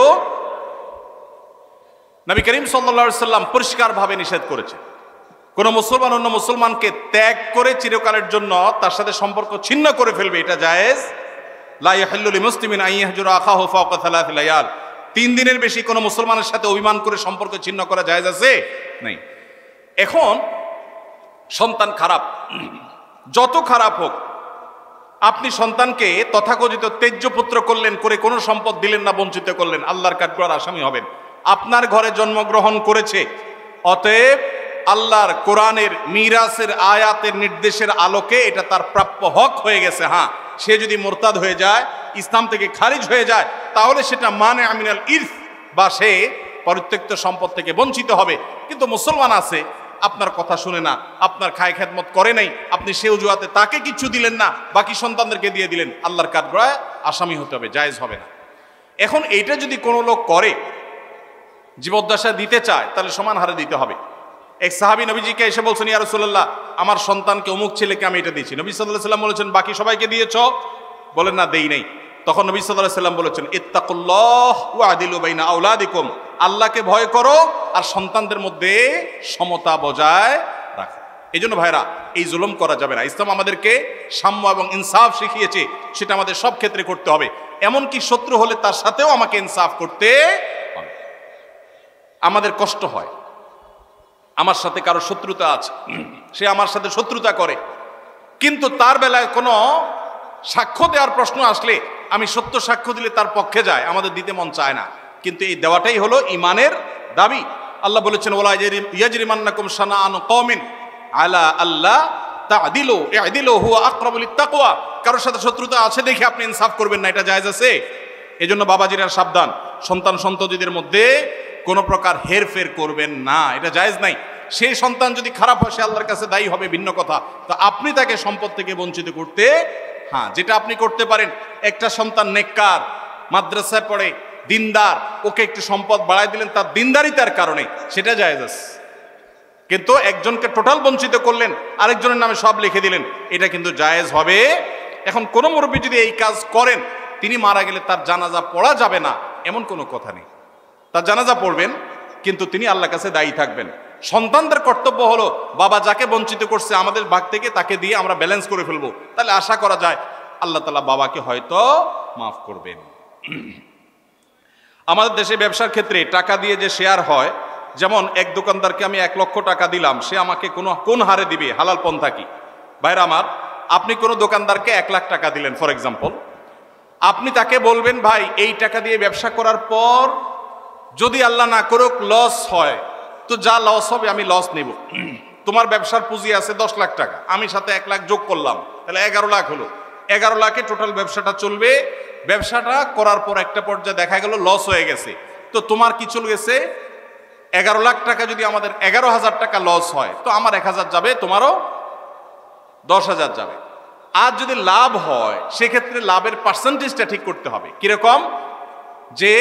নবী করিম সাল্লাল্লাহু আলাইহি সাল্লাম পরিষ্কারভাবে নিষেধ করেছে। কোন মুসলমান অন্য মুসলমানকে ত্যাগ করে চিরকালের জন্য তার সাথে সম্পর্ক ছিন্ন করে ফেলবে, এটা জায়েজ। লা ইয়াহিল্লু লিমুসলিমিন আন ইয়াহজুরা আখাহু ফাওকা 3 লায়াল। 3 দিনের বেশি কোনো মুসলমানের সাথে অভিমান করে সম্পর্ক ছিন্ন করা জায়েজ আছে? নেই। এখন সন্তান খারাপ, যত খারাপ হোক, আপনি সন্তানকে তথাকথিত তেজ্যপুত্র করলেন, করে কোনো সম্পদ দিলেন না, বঞ্চিত করলেন, আল্লাহর কাঠগড়ার আসামি হবেন। আপনার ঘরে জন্মগ্রহণ করেছে, অতএব আল্লাহর কোরআনের মিরাসের আয়াতের নির্দেশের আলোকে এটা তার প্রাপ্য হক হয়ে গেছে। হ্যাঁ, সে যদি মোরতাদ হয়ে যায়, ইসলাম থেকে খারিজ হয়ে যায়, তাহলে সেটা মানে আমিনাল ইরফ, বা সে পরিত্যক্ত সম্পদ থেকে বঞ্চিত হবে। কিন্তু মুসলমান আছে, আপনার কথা শুনে না, আপনার খায় খেদমত করে নাই, আপনি সে অজুহাতে তাকে কিছু দিলেন না, বাকি সন্তানদেরকে দিয়ে দিলেন, আল্লাহর কাঠগড়ায় আসামি হতে হবে, জায়েজ হবে না। এখন এইটা যদি কোনো লোক করে, জীবদ্দশা দিতে চায়, তাহলে সমান হারে দিতে হবে। এক সাহাবী নবীজিকে এসে বলছেন, ইয়া রাসূলুল্লাহ, আমার সন্তানকে অমুক ছেলেকে আমি এটা দিয়েছি। নবী সাল্লাল্লাহু আলাইহি সাল্লাম বলেছেন, বাকি সবাইকে দিয়েছ? বলেন না, দেই নাই। তখন নবী সাল্লাল্লাহু আলাইহি সাল্লাম বলেছেন, ইত্তাকুল্লাহ ওয়া আদিলু বাইনা আওলাদিকুম, আল্লাহকে ভয় করো আর সন্তানদের মধ্যে সমতা বজায় রাখো। এই জন্য ভাইরা, এই জুলুম করা যাবে না। ইসলাম আমাদেরকে সাম্য এবং ইনসাফ শিখিয়েছে, সেটা আমাদের সব ক্ষেত্রে করতে হবে। এমনকি শত্রু হলে তার সাথেও আমাকে ইনসাফ করতে হবে। আমাদের কষ্ট হয়, আমার সাথে কারো শত্রুতা আছে, সে আমার সাথে শত্রুতা করে, কিন্তু তার বেলায় কোনো সাক্ষ্য দেওয়ার প্রশ্ন আসলে আমি সত্য সাক্ষ্য দিলে তার পক্ষে যায়, আমাদের দিতে মন চায় না। কিন্তু এই দেওয়াটাই হলো ইমানের দাবি। আল্লাহ বলেছেন, ওয়ালা ইয়াজরিমান্নাকুম শানাআনু কওমিন আলা আল্লাহ তা'দিলু ই'দিলু হুয়া আকরাবু লিত-তাকওয়া। কারোর সাথে শত্রুতা আছে দেখে আপনি ইনসাফ করবেন না, এটা জায়েজ আছে? এজন্য বাবাজিরা সাবধান, সন্তান সন্ততিদের মধ্যে কোনো প্রকার হেরফের করবেন না, এটা জায়েজ নাই। সেই সন্তান যদি খারাপ হয়, সে আল্লাহর কাছে দায়ী হবে, ভিন্ন কথা। তো আপনি তাকে সম্পদ থেকে বঞ্চিত করতে, হ্যাঁ, যেটা আপনি করতে পারেন, একটা সন্তান নেককার, মাদ্রাসায় পড়ে, দিনদার, ওকে একটু সম্পদ বাড়ায় দিলেন তার দিনদারিতার কারণে, সেটা জায়েজ আছে। কিন্তু একজনকে টোটাল বঞ্চিত করলেন, আরেকজনের নামে সব লিখে দিলেন, এটা কিন্তু জায়েজ হবে। এখন কোন মুরব্বী যদি এই কাজ করেন, তিনি মারা গেলে তার জানাজা পড়া যাবে না, এমন কোনো কথা নেই। তার জানাজা পড়বেন, কিন্তু তিনি আল্লাহর কাছে দায়ী থাকবেন। সন্তানদের কর্তব্য হলো, বাবা যাকে বঞ্চিত করছে আমাদের ভাগ থেকে তাকে দিয়ে আমরা ব্যালেন্স করে ফেলবো, তাহলে আশা করা যায় আল্লাহ তাআলা বাবাকে হয়তো মাফ করবেন। আমাদের দেশে ব্যবসার ক্ষেত্রে টাকা দিয়ে যে শেয়ার হয়, যেমন এক দোকানদারকে আমি 1 লক্ষ টাকা দিলাম, সে আমাকে কোন হারে দিবে, হালাল পন্থা কি? ভাইরা আমার, আপনি কোনো দোকানদারকে 1 লাখ টাকা দিলেন ফর এক্সাম্পল, আপনি তাকে বলবেন, ভাই এই টাকা দিয়ে ব্যবসা করার পর যদি আল্লাহ না করুক লস হয়, তো যা লস হবে আমি লস নেব। তোমার ব্যবসার পুঁজি আছে 10 লাখ টাকা, আমি সাথে 1 লাখ যোগ করলাম, তাহলে 11 লাখ হলো। 11 লাখে টোটাল ব্যবসাটা চলবে। ব্যবসাটা করার পর একটা পর্যায়ে দেখা গেল লস হয়ে গেছে, তো তোমার কি চলে গেছে? 11 লাখ টাকা যদি আমাদের 11,000 টাকা লস হয়, তো আমার 1,000 যাবে, তোমারও 10,000 যাবে। আর যদি লাভ হয়, সেক্ষেত্রে লাভের পার্সেন্টেজটা ঠিক করতে হবে। কিরকম? যে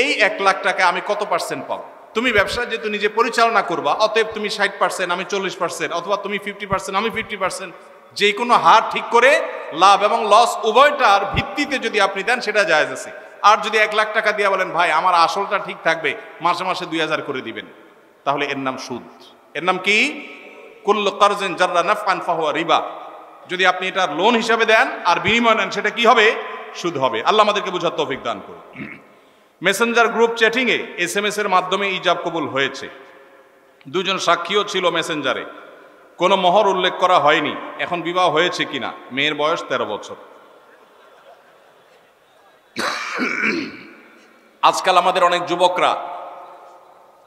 এই 1 লাখ টাকা আমি কত পার্সেন্ট পাবো? তুমি ব্যবসা যেহেতু নিজে পরিচালনা করবা, অতএব তুমি 60%, আমি 40%, অথবা তুমি 50%, আমি 50%, যে কোনো হার ঠিক করে লাভ এবং লস উভয়টার ভিত্তিতে যদি আপনি দেন, সেটা জায়েজ আছে। আর যদি 1 লাখ টাকা দিয়ে বলেন, ভাই আমার আসলটা ঠিক থাকবে, মাসে মাসে 2000 করে দিবেন, তাহলে এর নাম সুদ। এর নাম কি? কুল্লু কারজিন জাররা নাফআন ফাহুয়া রিবা। যদি আপনি এটা লোন হিসাবে দেন আর বিনিময় নেন, সেটা কি হবে? সুদ হবে। আল্লাহ আমাদেরকে বোঝার তৌফিক দান করুন। মেসেঞ্জার গ্রুপ চ্যাটিংয়ে SMS এর মাধ্যমে ইজাব কবুল হয়েছে। 2 জন সাক্ষীও ছিল মেসেঞ্জারে। কোনো মোহর উল্লেখ করা হয়নি। এখন বিবাহ হয়েছে কিনা? মেয়ের বয়স 13 বছর। আজকাল আমাদের অনেক যুবকরা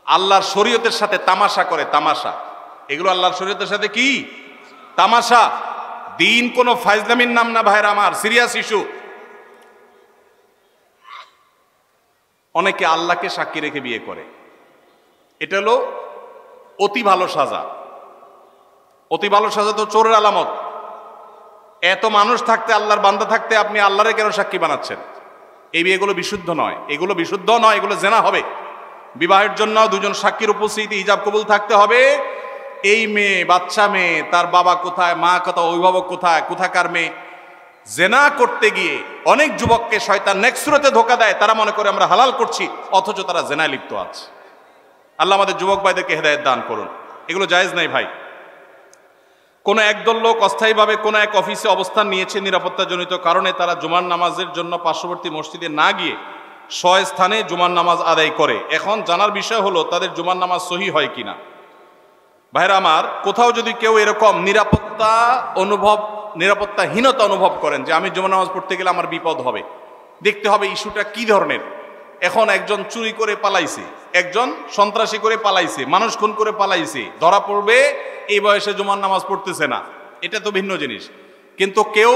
আল্লাহর শরীয়তের সাথে তামাশা করে। তামাশা, এগুলো আল্লাহর শরীয়তের সাথে কি তামাশা। দিন কোনো ফাইজলামির নাম না ভাইরা আমার, সিরিয়াস ইস্যু। অনেকে আল্লাহকে সাক্ষী রেখে বিয়ে করে, এটা হলো অতি ভালো সাজা। অতি ভালো সাজা তো চোরের আলামত। এত মানুষ থাকতে, আল্লাহর বান্দা থাকতে আপনি আল্লাহরে কেন সাক্ষী বানাচ্ছেন? এই বিয়েগুলো বিশুদ্ধ নয়, এগুলো বিশুদ্ধ নয়, এগুলো জেনা হবে। বিবাহের জন্য দুজন সাক্ষীর উপস্থিতি, ইজাব কবুল থাকতে হবে। এই মেয়ে, বাচ্চা মেয়ে, তার বাবা কোথায়, মা কোথায়, অভিভাবক কোথায়, কোথাকার মেয়ে। জেনা করতে গিয়ে অনেক যুবককে শয়তান নেক্সট সুরতে ধোকা দেয়, তারা মনে করে আমরা হালাল করছি, অথচ তারা জেনায় লিপ্ত আছে। আল্লাহ আমাদের যুবক ভাইদেরকে হেদায়েত দান করুন। এগুলো জায়েজ নাই ভাই। কোন একদল লোক অস্থায়ীভাবে কোন এক অফিসে অবস্থান নিয়েছে, নিরাপত্তাজনিত কারণে তারা জুমার নামাজের জন্য পার্শ্ববর্তী মসজিদে না গিয়ে স্বস্থানে জুমার নামাজ আদায় করে। এখন জানার বিষয় হলো তাদের জুমার নামাজ সহি হয় কিনা। ভাইরা আমার, কোথাও যদি কেউ এরকম নিরাপত্তাহীনতা অনুভব করেন যে আমি জুমার নামাজ পড়তে গেলে আমার বিপদ হবে, দেখতে হবে ইস্যুটা কি ধরনের। এখন একজন চুরি করে পালাইছে, একজন সন্ত্রাসী করে পালাইছে, মানুষ খুন করে পালাইছে, ধরা পড়বে এই বয়সে জুমার নামাজ পড়তেছে না, এটা তো ভিন্ন জিনিস। কিন্তু কেউ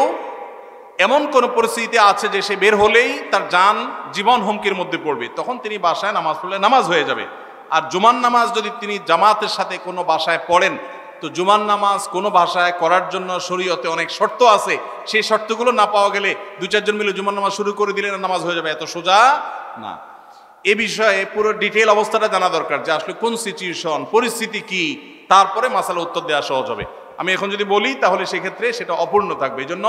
এমন কোন পরিস্থিতিতে আছে যে সে বের হলেই তার জীবন হুমকির মধ্যে পড়বে, তখন তিনি বাসায় নামাজ পড়লে নামাজ হয়ে যাবে। আর জুমার নামাজ যদি তিনি জামাতের সাথে কোনো বাসায় পড়েন, তো জুমার নামাজ কোনো ভাষায় করার জন্য শরীয়তে অনেক শর্ত আছে। সেই শর্তগুলো না পাওয়া গেলে 2-4 জন মিলে জুমার নামাজ শুরু করে দিলে নামাজ হয়ে যাবে, এত সোজা না। এ বিষয়ে পুরো ডিটেইল অবস্থাটা জানা দরকার, যে আসলে কোন সিচুয়েশন, পরিস্থিতি কি, তারপরে মাসালা উত্তর দেওয়া সহজ হবে। আমি এখন যদি বলি তাহলে সেক্ষেত্রে সেটা অপূর্ণ থাকবে। এই জন্য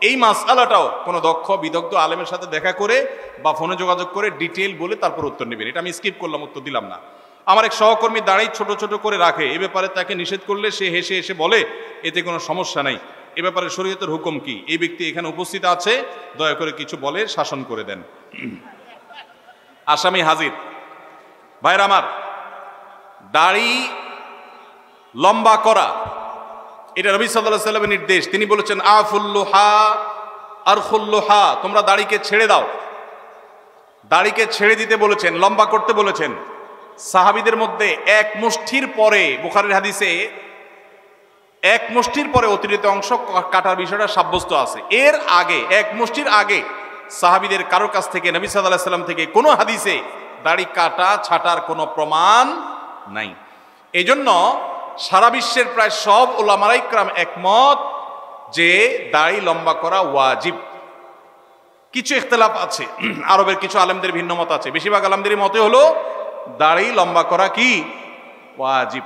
এই মাসালাটাও কোনো দক্ষ বিদগ্ধ আলেমের সাথে দেখা করে বা ফোনে যোগাযোগ করে ডিটেইল বলে তারপর উত্তর নেবেন। এটা আমি স্কিপ করলাম, উত্তর দিলাম না। আমার এক সহকর্মী দাঁড়াই ছোট ছোট করে রাখে, এ ব্যাপারে তাকে নিষেধ করলে সে হেসে এসে বলে এতে কোনো সমস্যা নাই। এ ব্যাপারে শরীয়তের হুকুম কি? এই ব্যক্তি এখানে উপস্থিত আছে, দয়া করে কিছু বলে শাসন করে দেন। আসামি হাজির। ভাইরা আমার, দাড়ি লম্বা করা এটা নবী সাল্লাল্লাহু আলাইহি ওয়াসাল্লামের নির্দেশ। তিনি বলেছেন আফুল্লুহা আরখুল্লুহা, তোমরা দাড়িকে ছেড়ে দাও। দাড়িকে ছেড়ে দিতে বলেছেন, লম্বা করতে বলেছেন। সাহাবীদের মধ্যে এক মুষ্টির পরে, বুখারীর হাদিসে এক মুষ্টির পরে অতিরিক্ত অংশ কাটার বিষয়টা সাব্যস্ত আছে। এর আগে, এক মুষ্টির আগে সাহাবীদের কারোর কাছ থেকে, নবী সাল্লাল্লাহু আলাইহি ওয়াসাল্লাম থেকে কোনো হাদিসে দাড়ি কাটা ছাটার কোনো প্রমাণ নাই। এজন্য সারা বিশ্বের প্রায় সব উলামায়ে ইকরাম একমত যে দাড়ি লম্বা করা ওয়াজিব। কিছু ইখতিলাফ আছে, আরবের কিছু আলেমদের ভিন্ন মত আছে। বেশিরভাগ আলেমদের মতে হলো দাড়ি লম্বা করা কি ওয়াজিব।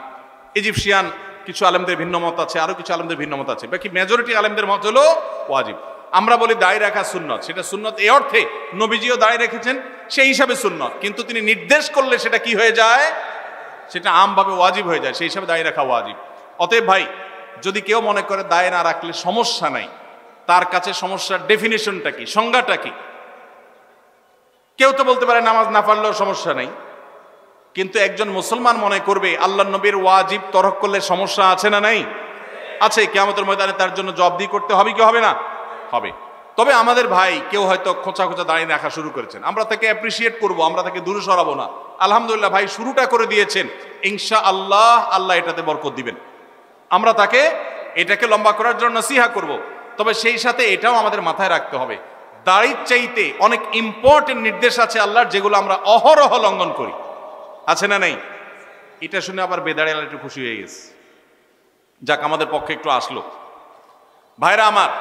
ইজিপশিয়ান কিছু আলেমদের ভিন্ন মত আছে, আরো কিছু আলেমদের ভিন্ন মত আছে। বাকি মেজরিটি আলেমদের মত হলো ওয়াজিব। আমরা বলি দাড়ি রাখা সুন্নত, সেটা সুন্নত এই অর্থে নবীজিও দাড়ি রেখেছেন, সেই হিসাবে সুন্নত। কিন্তু তিনি নির্দেশ করলে সেটা কি হয়ে যায়? সেটা আমভাবে ওয়াজিব হয়ে যায়, সেই হিসাবে দাড়ি রাখা ওয়াজিব। অতএব ভাই, যদি কেউ মনে করে দাড়ি না রাখলে সমস্যা নাই, তার কাছে সমস্যার ডেফিনেশনটা কি, সংজ্ঞাটা কি? কেউ তো বলতে পারে নামাজ না পড়লেও সমস্যা নাই, কিন্তু একজন মুসলমান মনে করবে আল্লাহর নবীর ওয়াজিব তরক করলে সমস্যা আছে না নাই? আছে। কিয়ামতের ময়দানে তার জন্য জবাবদিহি করতে হবে কি হবে না? হবে। তবে আমাদের ভাই কেউ হয়তো খোঁচা খোঁচা দাঁড়িয়ে রাখা শুরু করেছেন, আমরা তাকে অ্যাপ্রিসিয়েট করব, আমরা তাকে দূরে সরাবো না। আলহামদুলিল্লাহ ভাই শুরুটা করে দিয়েছেন, ইনশাআল্লাহ আল্লাহ এটাতে বরকত দিবেন। আমরা তাকে এটাকে লম্বা করার জন্য নসিহা করব। তবে সেই সাথে এটাও আমাদের মাথায় রাখতে হবে, দাড়ির চাইতে অনেক ইম্পর্টেন্ট নির্দেশ আছে আল্লাহর, যেগুলো আমরা অহরহ লঙ্ঘন করি। আছে না নাই? এটা শুনে আবার বেদাড়ি আল্লাহ একটু খুশি হয়ে গেছে, যাক আমাদের পক্ষে একটু আসলো। ভাইরা আমার,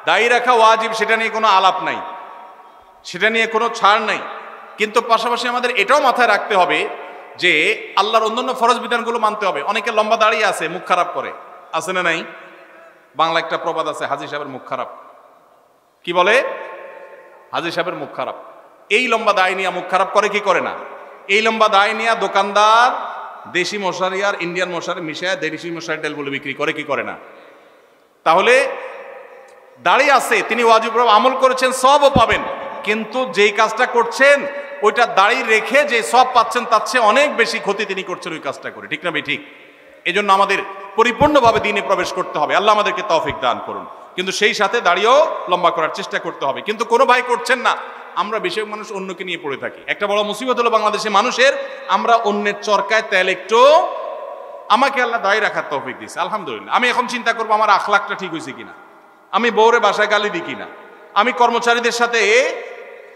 দাড়ি রাখা ওয়াজিব, সেটা নিয়ে কোনো আলাপ নাই, সেটা নিয়ে কোনো ছাড় নাই। কিন্তু পাশাপাশি আমাদের এটাও মাথায় রাখতে হবে যে আল্লাহর অন্যান্য ফরজ বিধানগুলো মানতে হবে। অনেকে লম্বা দাড়ি আছে, মুখ খারাপ করে, আছে না নাই? বাংলা একটা প্রবাদ আছে, হাজী সাহেবের মুখ খারাপ। কি বলে? হাজী সাহেবের মুখ খারাপ। এই লম্বা দাড়ি নিয়ে মুখ খারাপ করে কি করে না? এই লম্বা দাড়ি নিয়ে দোকানদার দেশি মশারি আর ইন্ডিয়ান মশারি মিশায় দেশি মশারি তেল বলে বিক্রি করে কি করে না? তাহলে দাড়ি আছে, তিনি ওয়াজিব আমল করেছেন, সবও পাবেন, কিন্তু যেই কাজটা করছেন ওইটা দাড়ি রেখে যে সব পাচ্ছেন তার চেয়ে অনেক বেশি ক্ষতি তিনি করছেন ওই কাজটা করে। ঠিক না ভাই? ঠিক। এই জন্য আমাদের পরিপূর্ণভাবে দিনে প্রবেশ করতে হবে। আল্লাহ আমাদেরকে তৌফিক দান করুন। কিন্তু সেই সাথে দাড়িও লম্বা করার চেষ্টা করতে হবে। কিন্তু কোনো ভাই করছেন না। আমরা বেশিরভাগ মানুষ অন্যকে নিয়ে পড়ে থাকি। একটা বড় মুসিবত হলো বাংলাদেশের মানুষের, আমরা অন্যের চরকায় তেল একটু, আমাকে আল্লাহ দাড়ি রাখার তৌফিক দিয়েছে আলহামদুলিল্লাহ, আমি এখন চিন্তা করবো আমার আখলাকটা ঠিক হয়েছে কিনা, আমি বউরে বাসায় গালি দিই কিনা, আমি কর্মচারীদের সাথে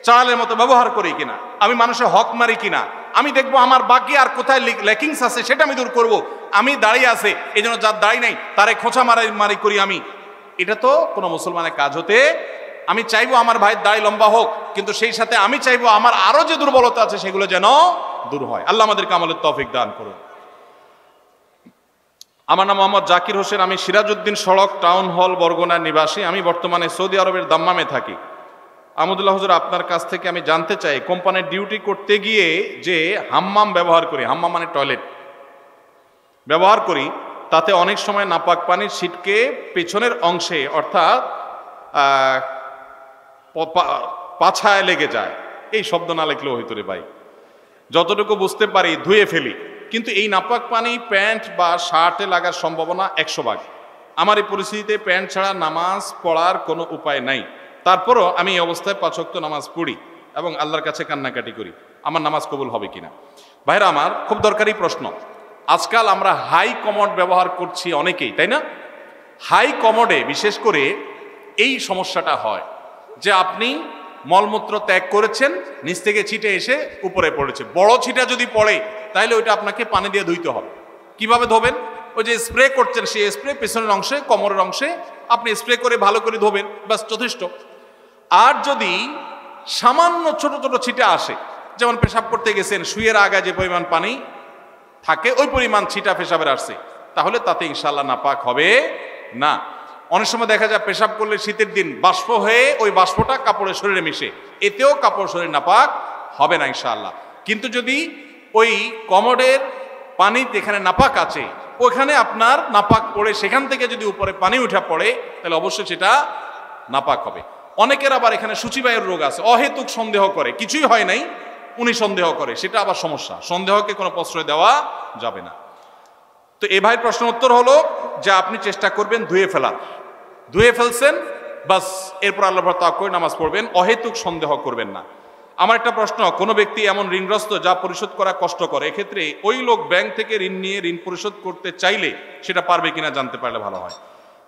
চালের মতো ব্যবহার করি কিনা, আমি মানুষের হক মারি কিনা, আমি দেখবো আমার বাকি আর কোথায় ল্যাকিংস আছে সেটা আমি দূর করব। আমি দাঁড়িয়ে আছে এই জন্য যার দাঁড়ি নাই তারে খোঁচা মারি করি আমি, এটা তো কোনো মুসলমানের কাজ হতে। আমি চাইবো আমার ভাইয়ের দাড়ি লম্বা হোক, কিন্তু সেই সাথে আমি চাইবো আমার আরো যে দুর্বলতা আছে সেগুলো যেন দূর হয়। আল্লাহ আমাদেরকে আমলের তৌফিক দান করুন। আমার নাম মোহাম্মদ জাকির হোসেন, আমি সিরাজউদ্দিন সড়ক টাউন হল বরগুনার নিবাসী। আমি বর্তমানে সৌদি আরবের দাম্মামে থাকি। আহমদুল্লাহ হুজুর, আপনার কাছ থেকে আমি জানতে চাই, কোম্পানির ডিউটি করতে গিয়ে যে হাম্মাম ব্যবহার করি, হাম্মাম মানে টয়লেট ব্যবহার করি, তাতে অনেক সময় নাপাক পানির ছিটকে পেছনের অংশে অর্থাৎ পাছায় লেগে যায়। এই শব্দ না লেখলেও হইতো রে ভাই, যতটুকু বুঝতে পারি ধুয়ে ফেলি, কিন্তু এই নাপাক পানি প্যান্ট বা শার্টে লাগার সম্ভাবনা 100 ভাগ। আমার এই পরিস্থিতিতে প্যান্ট ছাড়া নামাজ পড়ার কোনো উপায় নাই। তারপরও আমি এই অবস্থায় 5 ওয়াক্ত নামাজ পড়ি এবং আল্লাহর কাছে কান্নাকাটি করি। আমার নামাজ কবুল হবে কিনা? ভাইরা আমার, খুব দরকারি প্রশ্ন। আজকাল আমরা হাই কমোড ব্যবহার করছি অনেকেই, তাই না? হাই কমোডে বিশেষ করে এই সমস্যাটা হয় যে আপনি মলমূত্র ত্যাগ করেছেন, নিচ থেকে ছিটে এসে উপরে পড়েছে। বড় ছিটা যদি পড়ে তাহলে ওইটা আপনাকে পানি দিয়ে ধুইতে হবে। কিভাবে ধোবেন? ওই যে স্প্রে করছেন, সেই স্প্রে পেছনের অংশে, কোমরের অংশে আপনি স্প্রে করে ভালো করে ধোবেন, ব্যাস যথেষ্ট। আর যদি সামান্য ছোট ছোট ছিটা আসে, যেমন পেশাব করতে গেছেন, শুয়ের আগায় যে পরিমাণ পানি থাকে ওই পরিমাণ ছিটা পেশাবের আসছে, তাহলে তাতে ইনশাআল্লাহ নাপাক হবে না। অনেক সময় দেখা যায় পেশাব করলে শীতের দিন বাষ্প হয়ে ওই বাষ্পটা কাপড়ের শরীরে মিশে, এতেও কাপড় শরীর নাপাক হবে না ইনশাআল্লাহ। কিন্তু যদি ওই কমোডের পানি যেখানে নাপাক আছে ওখানে আপনার নাপাক পড়ে সেখান থেকে যদি উপরে পানি উঠা পড়ে তাহলে অবশ্যই সেটা নাপাক হবে। অনেকের আবার এখানে সূচিবায়ুর রোগ আছে, অহেতুক সন্দেহ করে, কিছুই হয় নাই উনি সন্দেহ করে, সেটা আবার সমস্যা। সন্দেহকে কোনো প্রশ্রয় দেওয়া যাবে না। তো এ ভাই প্রশ্ন উত্তর হলো যে আপনি চেষ্টা করবেন ধুয়ে ফেলার, ধুয়ে ফেলছেন বাস, এরপর আল্লাহর উপর তাওয়াক্কুল করে নামাজ পড়বেন, অহেতুক সন্দেহ করবেন না। আমার একটা প্রশ্ন, কোনো ব্যক্তি এমন ঋণগ্রস্ত যা পরিশোধ করা কষ্টকর, এক্ষেত্রে ওই লোক ব্যাংক থেকে ঋণ নিয়ে ঋণ পরিশোধ করতে চাইলে সেটা পারবে কিনা জানতে পারলে ভালো হয়।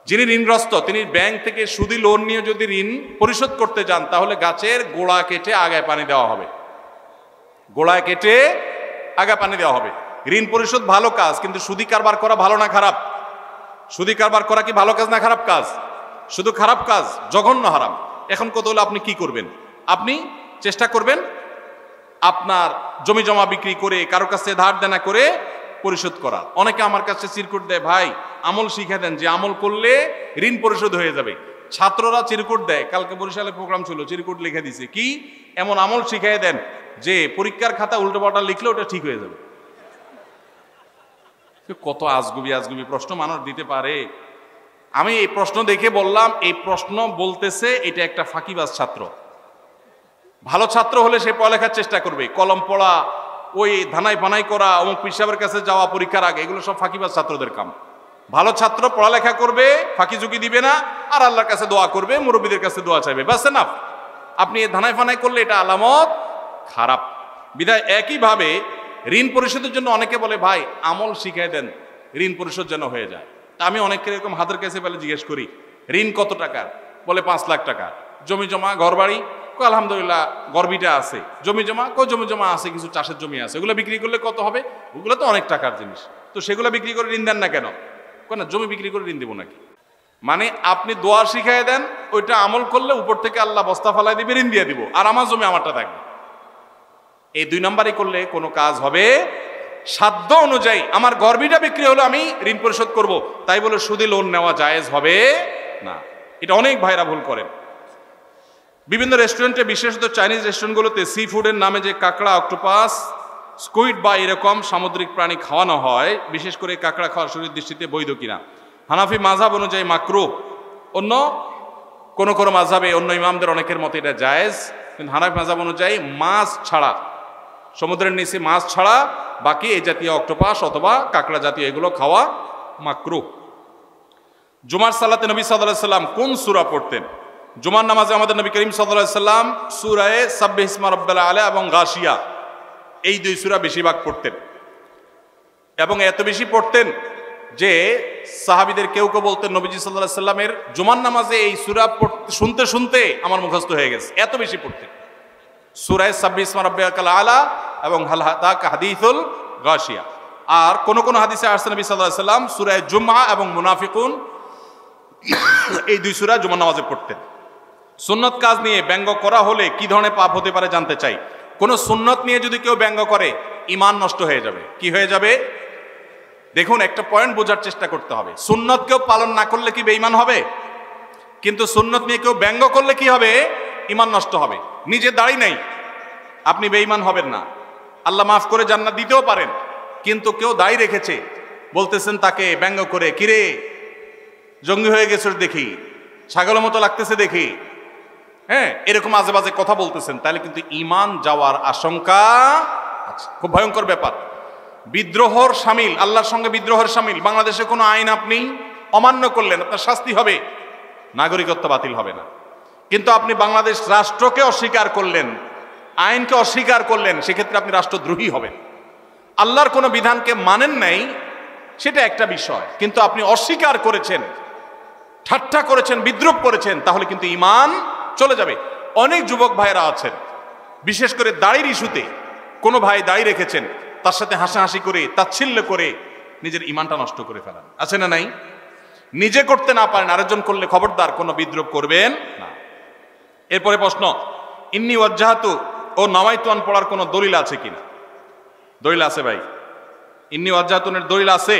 যিনি ঋণগ্রস্ত তিনি ব্যাংক থেকে সুদি লোন নিয়ে যদি ঋণ পরিশোধ করতে যান তাহলে গাছের গোড়া কেটে আগায় পানি দেওয়া হবে, গোড়ায় কেটে আগায় পানি দেওয়া হবে। ঋণ পরিশোধ ভালো কাজ, কিন্তু সুদি কারবার করা ভালো না খারাপ? সুদি কারবার করা কি ভালো কাজ না খারাপ কাজ? শুধু খারাপ কাজ, জঘন্য হারাম। এখন কত হলে আপনি কি করবেন? আপনি চেষ্টা করবেন আপনার জমি জমা বিক্রি করে কারো কাছে ধার দেনা করে পরিশোধ করা। অনেকে আমার কাছে চিরকুট দেয়, ভাই আমল শিখে দেন যে আমল করলে ঋণ পরিশোধ হয়ে যাবে। ছাত্ররা চিরকুট দেয়, কালকে বরিশালে প্রোগ্রাম ছিল, চিরকুট লিখে দিছে কি এমন আমল শিখিয়ে দেন যে পরীক্ষার খাতা উল্টো পাল্টা লিখলে ওটা ঠিক হয়ে যাবে। কত আজগুবি আজগুবি প্রশ্ন মানুষ দিতে পারে। আমি এই প্রশ্ন দেখে বললাম, এই প্রশ্ন বলতেছে এটা একটা ফাঁকিবাজ ছাত্র। ভালো ছাত্র হলে সে পড়ালেখার চেষ্টা করবে, কলম পড়া, ওই ধানাই ফানাই করা, অমুক পিসাবের কাছে যাওয়া পরীক্ষার আগে, এগুলো সব ফাঁকিবাজ ছাত্রদের কাম। ভালো ছাত্র পড়ালেখা করবে, ফাঁকি ঝুঁকি দিবে না, আর আল্লাহর কাছে দোয়া করবে, মুরব্বীদের কাছে দোয়া চাইবে, ব্যাস এনাফ। আপনি ধানাই ফানাই করলে এটা আলামত খারাপ। বিধায় একইভাবে ঋণ পরিশোধের জন্য অনেকে বলে ভাই আমল শিখাই দেন ঋণ পরিশোধ যেন হয়ে যায়। তা আমি অনেকের এরকম হাতের কাছে পেলে জিজ্ঞেস করি ঋণ কত টাকার? বলে 5 লাখ টাকা। জমি জমা ঘর বাড়ি? আলহামদুলিল্লাহ গর্বিটা আছে। জমি জমা? জমি জমা আছে, কিছু চাষের জমি আছে, ওগুলো বিক্রি করলে কত হবে? ওগুলো তো অনেক টাকার জিনিস, তো সেগুলো বিক্রি করে ঋণ দেন না কেন? না জমি বিক্রি করে ঋণ দেবো নাকি? মানে আপনি দোয়া শিখাই দেন, ওইটা আমল করলে উপর থেকে আল্লাহ বস্তা ফালাই দিবে, ঋণ দিয়ে দিব, আর আমার জমি আমারটা থাকবে। এই 2 নম্বরই করলে কোনো কাজ হবে? সাধ্য অনুযায়ী আমার গর্বিটা বিক্রি হলো, আমি ঋণ পরিশোধ করব, তাই বলে সুদে লোন নেওয়া জায়েজ হবে না। এটা অনেক ভাইরা ভুল করেন। বিভিন্ন রেস্টুরেন্টে, বিশেষত চাইনিজ রেস্টুরেন্টগুলোতে সি ফুডের নামে যে কাঁকড়া, অক্টোপাস, স্কুইড বা এরকম সামুদ্রিক প্রাণী খাওয়ানো হয়, বিশেষ করে কাঁকড়া খাওয়া শরীর দৃষ্টিতে বৈধ কিনা? হানাফি মাযহাব অনুযায়ী মাকরুহ, অন্য কোন কোন মাযহাবে, অন্য ইমামদের অনেকের মতে এটা জায়েজ, কিন্তু হানাফি মাযহাব অনুযায়ী মাছ ছাড়া, সমুদ্রের নিচে মাছ ছাড়া বাকি এই জাতীয় অক্টোপাস অথবা কাঁকড়া জাতীয় এগুলো খাওয়া মাকরুহ। জুমার সালাতে নবী সাল্লাল্লাহু আলাইহি সাল্লাম কোন সূরা পড়তেন? জুমার নামাজে আমাদের নবী করিম সাল্লাল্লাহু আলাইহি সাল্লাম সূরায়ে সাব্বিহ ইসমা রাব্বিল আলা এবং গাশিয়া, এই দুই সূরা বেশিরভাগ পড়তেন, এবং এত বেশি পড়তেন যে সাহাবীদের কেউ কেউ বলতেন নবীজি সাল্লাল্লাহু আলাইহি সাল্লামের জুমার নামাজে এই সূরা শুনতে শুনতে আমার মুখস্থ হয়ে গেছে, এত বেশি পড়তেন। সূরায়ে সাব্বিহ ইসমা রাব্বিল আলা এবং হাল আতাকা হাদিসুল গাশিয়া। আর কোন কোন হাদিসে আসছে নবী সাল্লাল্লাহু আলাইহি সাল্লাম সূরায়ে জুমআ এবং মুনাফিকুন, এই দুই সূরা জুমার নামাজে পড়তেন। সুন্নত কাজ নিয়ে ব্যঙ্গ করা হলে কি ধরনের পাপ হতে পারে জানতে চাই। কোন সুন্নত নিয়ে যদি কেউ ব্যঙ্গ করে ঈমান নষ্ট হয়ে যাবে। কি হয়ে যাবে? দেখুন, একটা পয়েন্ট বোঝার চেষ্টা করতে হবে। সুন্নত কেউ পালন না করলে কি বেঈমান হবে? কিন্তু সুন্নত নিয়ে কেউ ব্যঙ্গ করলে কি হবে? ঈমান নষ্ট হবে। নিজে দাড়ি নেই, আপনি বেঈমান হবেন না, আল্লাহ মাফ করে জান্নাত দিতেও পারেন। কিন্তু কেউ দাড়ি রেখেছে, বলতেছেন তাকে ব্যঙ্গ করে, কিরে জঙ্গি হয়ে গেছে দেখি, ছাগলের মতো লাগতেছে দেখি, হ্যাঁ, এরকম আজে বাজে কথা বলতেছেন, তাহলে কিন্তু ঈমান যাওয়ার আশঙ্কা আছে। খুব ভয়ঙ্কর ব্যাপার। বিদ্রোহর শামিল, আল্লাহর সঙ্গে বিদ্রোহের শামিল। বাংলাদেশে কোনো আইন আপনি অমান্য করলেন, আপনার শাস্তি হবে, নাগরিকত্ব বাতিল হবে না। কিন্তু আপনি বাংলাদেশ রাষ্ট্রকে অস্বীকার করলেন, আইনকে অস্বীকার করলেন, সেক্ষেত্রে আপনি রাষ্ট্রদ্রোহী হবেন। আল্লাহর কোনো বিধানকে মানেন নাই, সেটা একটা বিষয়, কিন্তু আপনি অস্বীকার করেছেন, ঠাট্টা করেছেন, বিদ্রুপ করেছেন, তাহলে কিন্তু ঈমান চলে যাবে। অনেক যুবক ভাইয়েরা আছেন, বিশেষ করে দাড়ির ইস্যুতে কোনো ভাই দাড়ি রেখেছেন, তার সাথে হাসাহাসি করে, তাচ্ছিল্য করে নিজের ঈমানটা নষ্ট করে ফেলান, আছে না নাই? নিজে করতে না পারেন, আরেকজন করলে খবরদার কোনো বিদ্রুপ করবেন না। এরপরে প্রশ্ন, ইন্নী ওয়াজ্জাহাতু ও নাওয়াইতুন পড়ার কোনো দলিল আছে কিনা? দলিল আছে ভাই, ইন্নী ওয়াজ্জাহাতুনের দলিল আছে।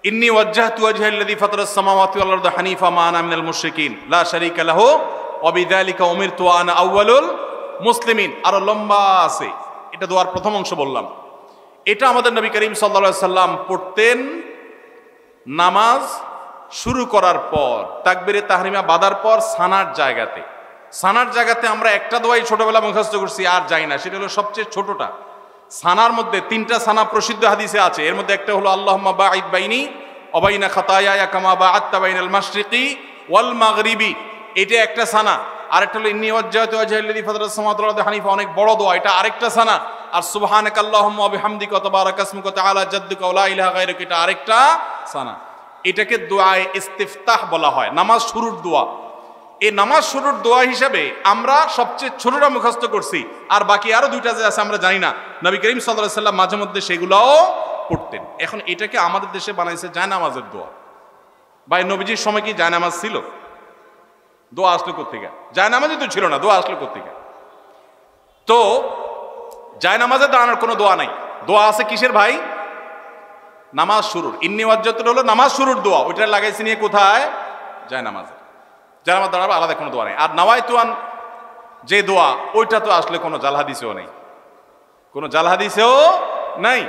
ইন্নী ওয়াজ্জাহতু ওয়াজহাল্লাযী ফাতারাস সামাওয়াতি ওয়াল আরদা হানিফা মা আনা মিনাল মুশরিকিন লা শারীকা লাহু ওয়া বিযালিকা উমিরতু ওয়া আনা আউয়ালুল মুসলিমিন। আরো লম্বা আছে, এটা দোয়ার প্রথম অংশ বললাম। এটা আমাদের নবী করিম সাল্লাল্লাহু আলাইহি সাল্লাম পড়তেন নামাজ শুরু করার পর, তাকবীরে তাহরিমা বাঁধার পর সানার জায়গাতে। সানার জায়গাতে আমরা একটা দোয়াই ছোটবেলা মুখস্থ করছি, আর যাই না, সেটা হলো সবচেয়ে ছোটটা। সানার মধ্যে তিনটা সানা প্রসিদ্ধ হাদিসে আছে, এর মধ্যে একটা হলো আল্লাহুম্মা বাঈদ বাইনি ওয়া বাইনা খাতায়ায়া কামা বাআদতা বাইনাল মাশরিকি ওয়াল মাগরিবি, এটা একটা সানা। আরেকটা হলো ইন্নী ওয়াজ্জাহতু ওয়াজহাল্লাযী ফাতারাস সামাওয়াতি ওয়াল আরদা হানিফা, অনেক বড় দোয়া, এটা আরেকটা সানা। আর সুবহানাকাল্লাহুম্মা ওয়া বিহামদিকা ওয়া তাবারাকাসমুকা ওয়া তাআলা জাদ্দুকা ওয়া লা ইলাহা গায়রুকা, এটা আরেকটা সানা। এটাকে দোয়ায়ে ইস্তিফতাহ বলা হয়, নামাজ শুরুর দোয়া। এই নামাজ শুরুর দোয়া হিসাবে আমরা সবচেয়ে ছোটটা মুখস্থ করছি, আর বাকি আরো দুইটা যে আছে আমরা জানি না। নবী করিম সাল্লাল্লাহু আলাইহি সাল্লাম মাঝে মধ্যে সেগুলোও পড়তেন। এখন এটাকে আমাদের দেশে বানাইছে জায়নামাজের দোয়া। ভাই, নবীজির সময় কি জায়নামাজ ছিল? দোয়া আসলো কোত্থেকে? জায়নামাজই তো ছিল না, দোয়া আসলো কোত্থেকে? তো জায়নামাজে দাঁড়ানোর কোনো দোয়া নাই। দোয়া আছে কিসের ভাই? নামাজ শুরুর। ইন্নী ওয়াজ্জাহতু হলো নামাজ শুরুর দোয়া, ওইটা লাগাইছি নিয়ে কোথায়? জায়নামাজে। জায়নামাজ দাঁড়াবে, আলাদা কোনো দোয়া নেই। আর নাওয়াইতুন যে দোয়া, ওইটা তো আসলে কোনো জাল হাদিসেও নেই, কোনো জাল হাদিসেও নাই।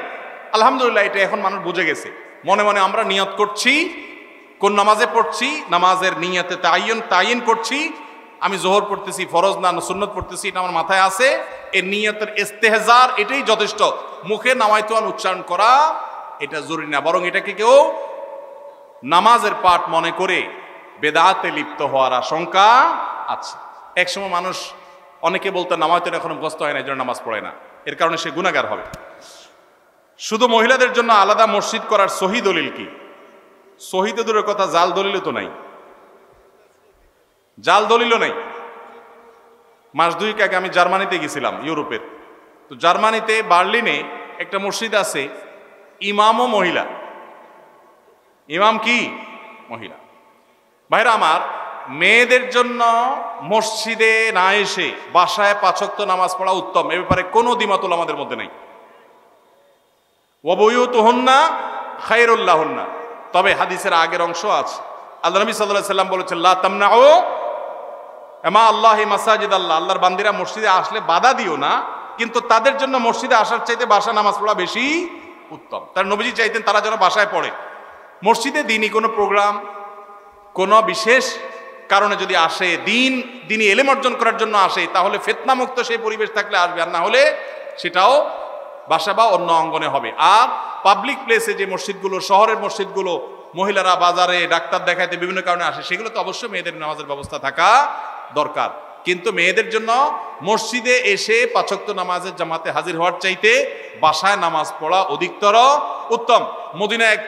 আলহামদুলিল্লাহ, এটা এখন মানুষ বুঝে গেছে। মনে মনে আমরা নিয়ত করছি, কোন নামাজে পড়ছি, নামাজের নিয়তে তাইয়িন করছি, আমি জোহর পড়তেছি, ফরজ না সুন্নত পড়তেছি, এটা আমার মাথায় আছে। এই নিয়তের ইস্তেহজার, এটাই যথেষ্ট। মুখে নাওয়াইতুন উচ্চারণ করা এটা জরুরি না, বরং এটাকে কেউ নামাজের পাঠ মনে করে বেদাতে লিপ্ত হওয়ার আশঙ্কা আছে। একসময় মানুষ অনেকে বলতো নামাজের এখনো মুখস্থ হয় না, এই জন্য নামাজ পড়ে না, এর কারণে সে গুনাহগার হবে। শুধু মহিলাদের জন্য আলাদা মসজিদ করার সহি দলিল কি? সহিতে দূরের কথা, জাল দলিলও তো নাই, জাল দলিলও নাই। মাস দুয়েক আগে আমি জার্মানিতে গেছিলাম, ইউরোপের। তো জার্মানিতে বার্লিনে একটা মসজিদ আছে, ইমামও মহিলা। ইমাম কি? মহিলা। ভাইরা আমার, মেয়েদের জন্য মসজিদে না এসে বাসায় 5 ওয়াক্ত নামাজ পড়া উত্তম, এ ব্যাপারে কোনো দ্বিমত আমাদের মধ্যে নাই। ওয়া বুয়ুতুহুন্না খায়রুল লাহুন্না। তবে হাদিসের আগের অংশ আছে, আল্লাহ নবী সাল্লাল্লাহু আলাইহি সাল্লাম বলেছেন, লা তামনাউ মা আল্লাহি মাসাজিদ আল্লাহ, আল্লাহর বান্দিরা মসজিদে আসলে বাধা দিও না, কিন্তু তাদের জন্য মসজিদে আসার চাইতে বাসা নামাজ পড়া বেশি উত্তম। তার নবীজি চাইতেন তারা যেন বাসায় পড়ে। মসজিদে দিনই কোনো প্রোগ্রাম, কোনো বিশেষ কারণে যদি আসে, দিনই এলেম অর্জন করার জন্য আসে, তাহলে ফিতনামুক্ত সেই পরিবেশ থাকলে আসবে, আর না হলে সেটাও বাসা বা অন্য অঙ্গনে হবে। আর পাবলিক প্লেসে যে মসজিদগুলো, শহরের মসজিদগুলো, মহিলারা বাজারে ডাক্তার দেখাইতে বিভিন্ন কারণে আসে, সেগুলো তো অবশ্যই মেয়েদের নামাজের ব্যবস্থা থাকা দরকার। কিন্তু মেয়েদের জন্য মসজিদে এসে 5 ওয়াক্ত নামাজের জামাতে হাজির হওয়ার চাইতে বাসায় নামাজ পড়া অধিকতর উত্তম। মদিনায় এক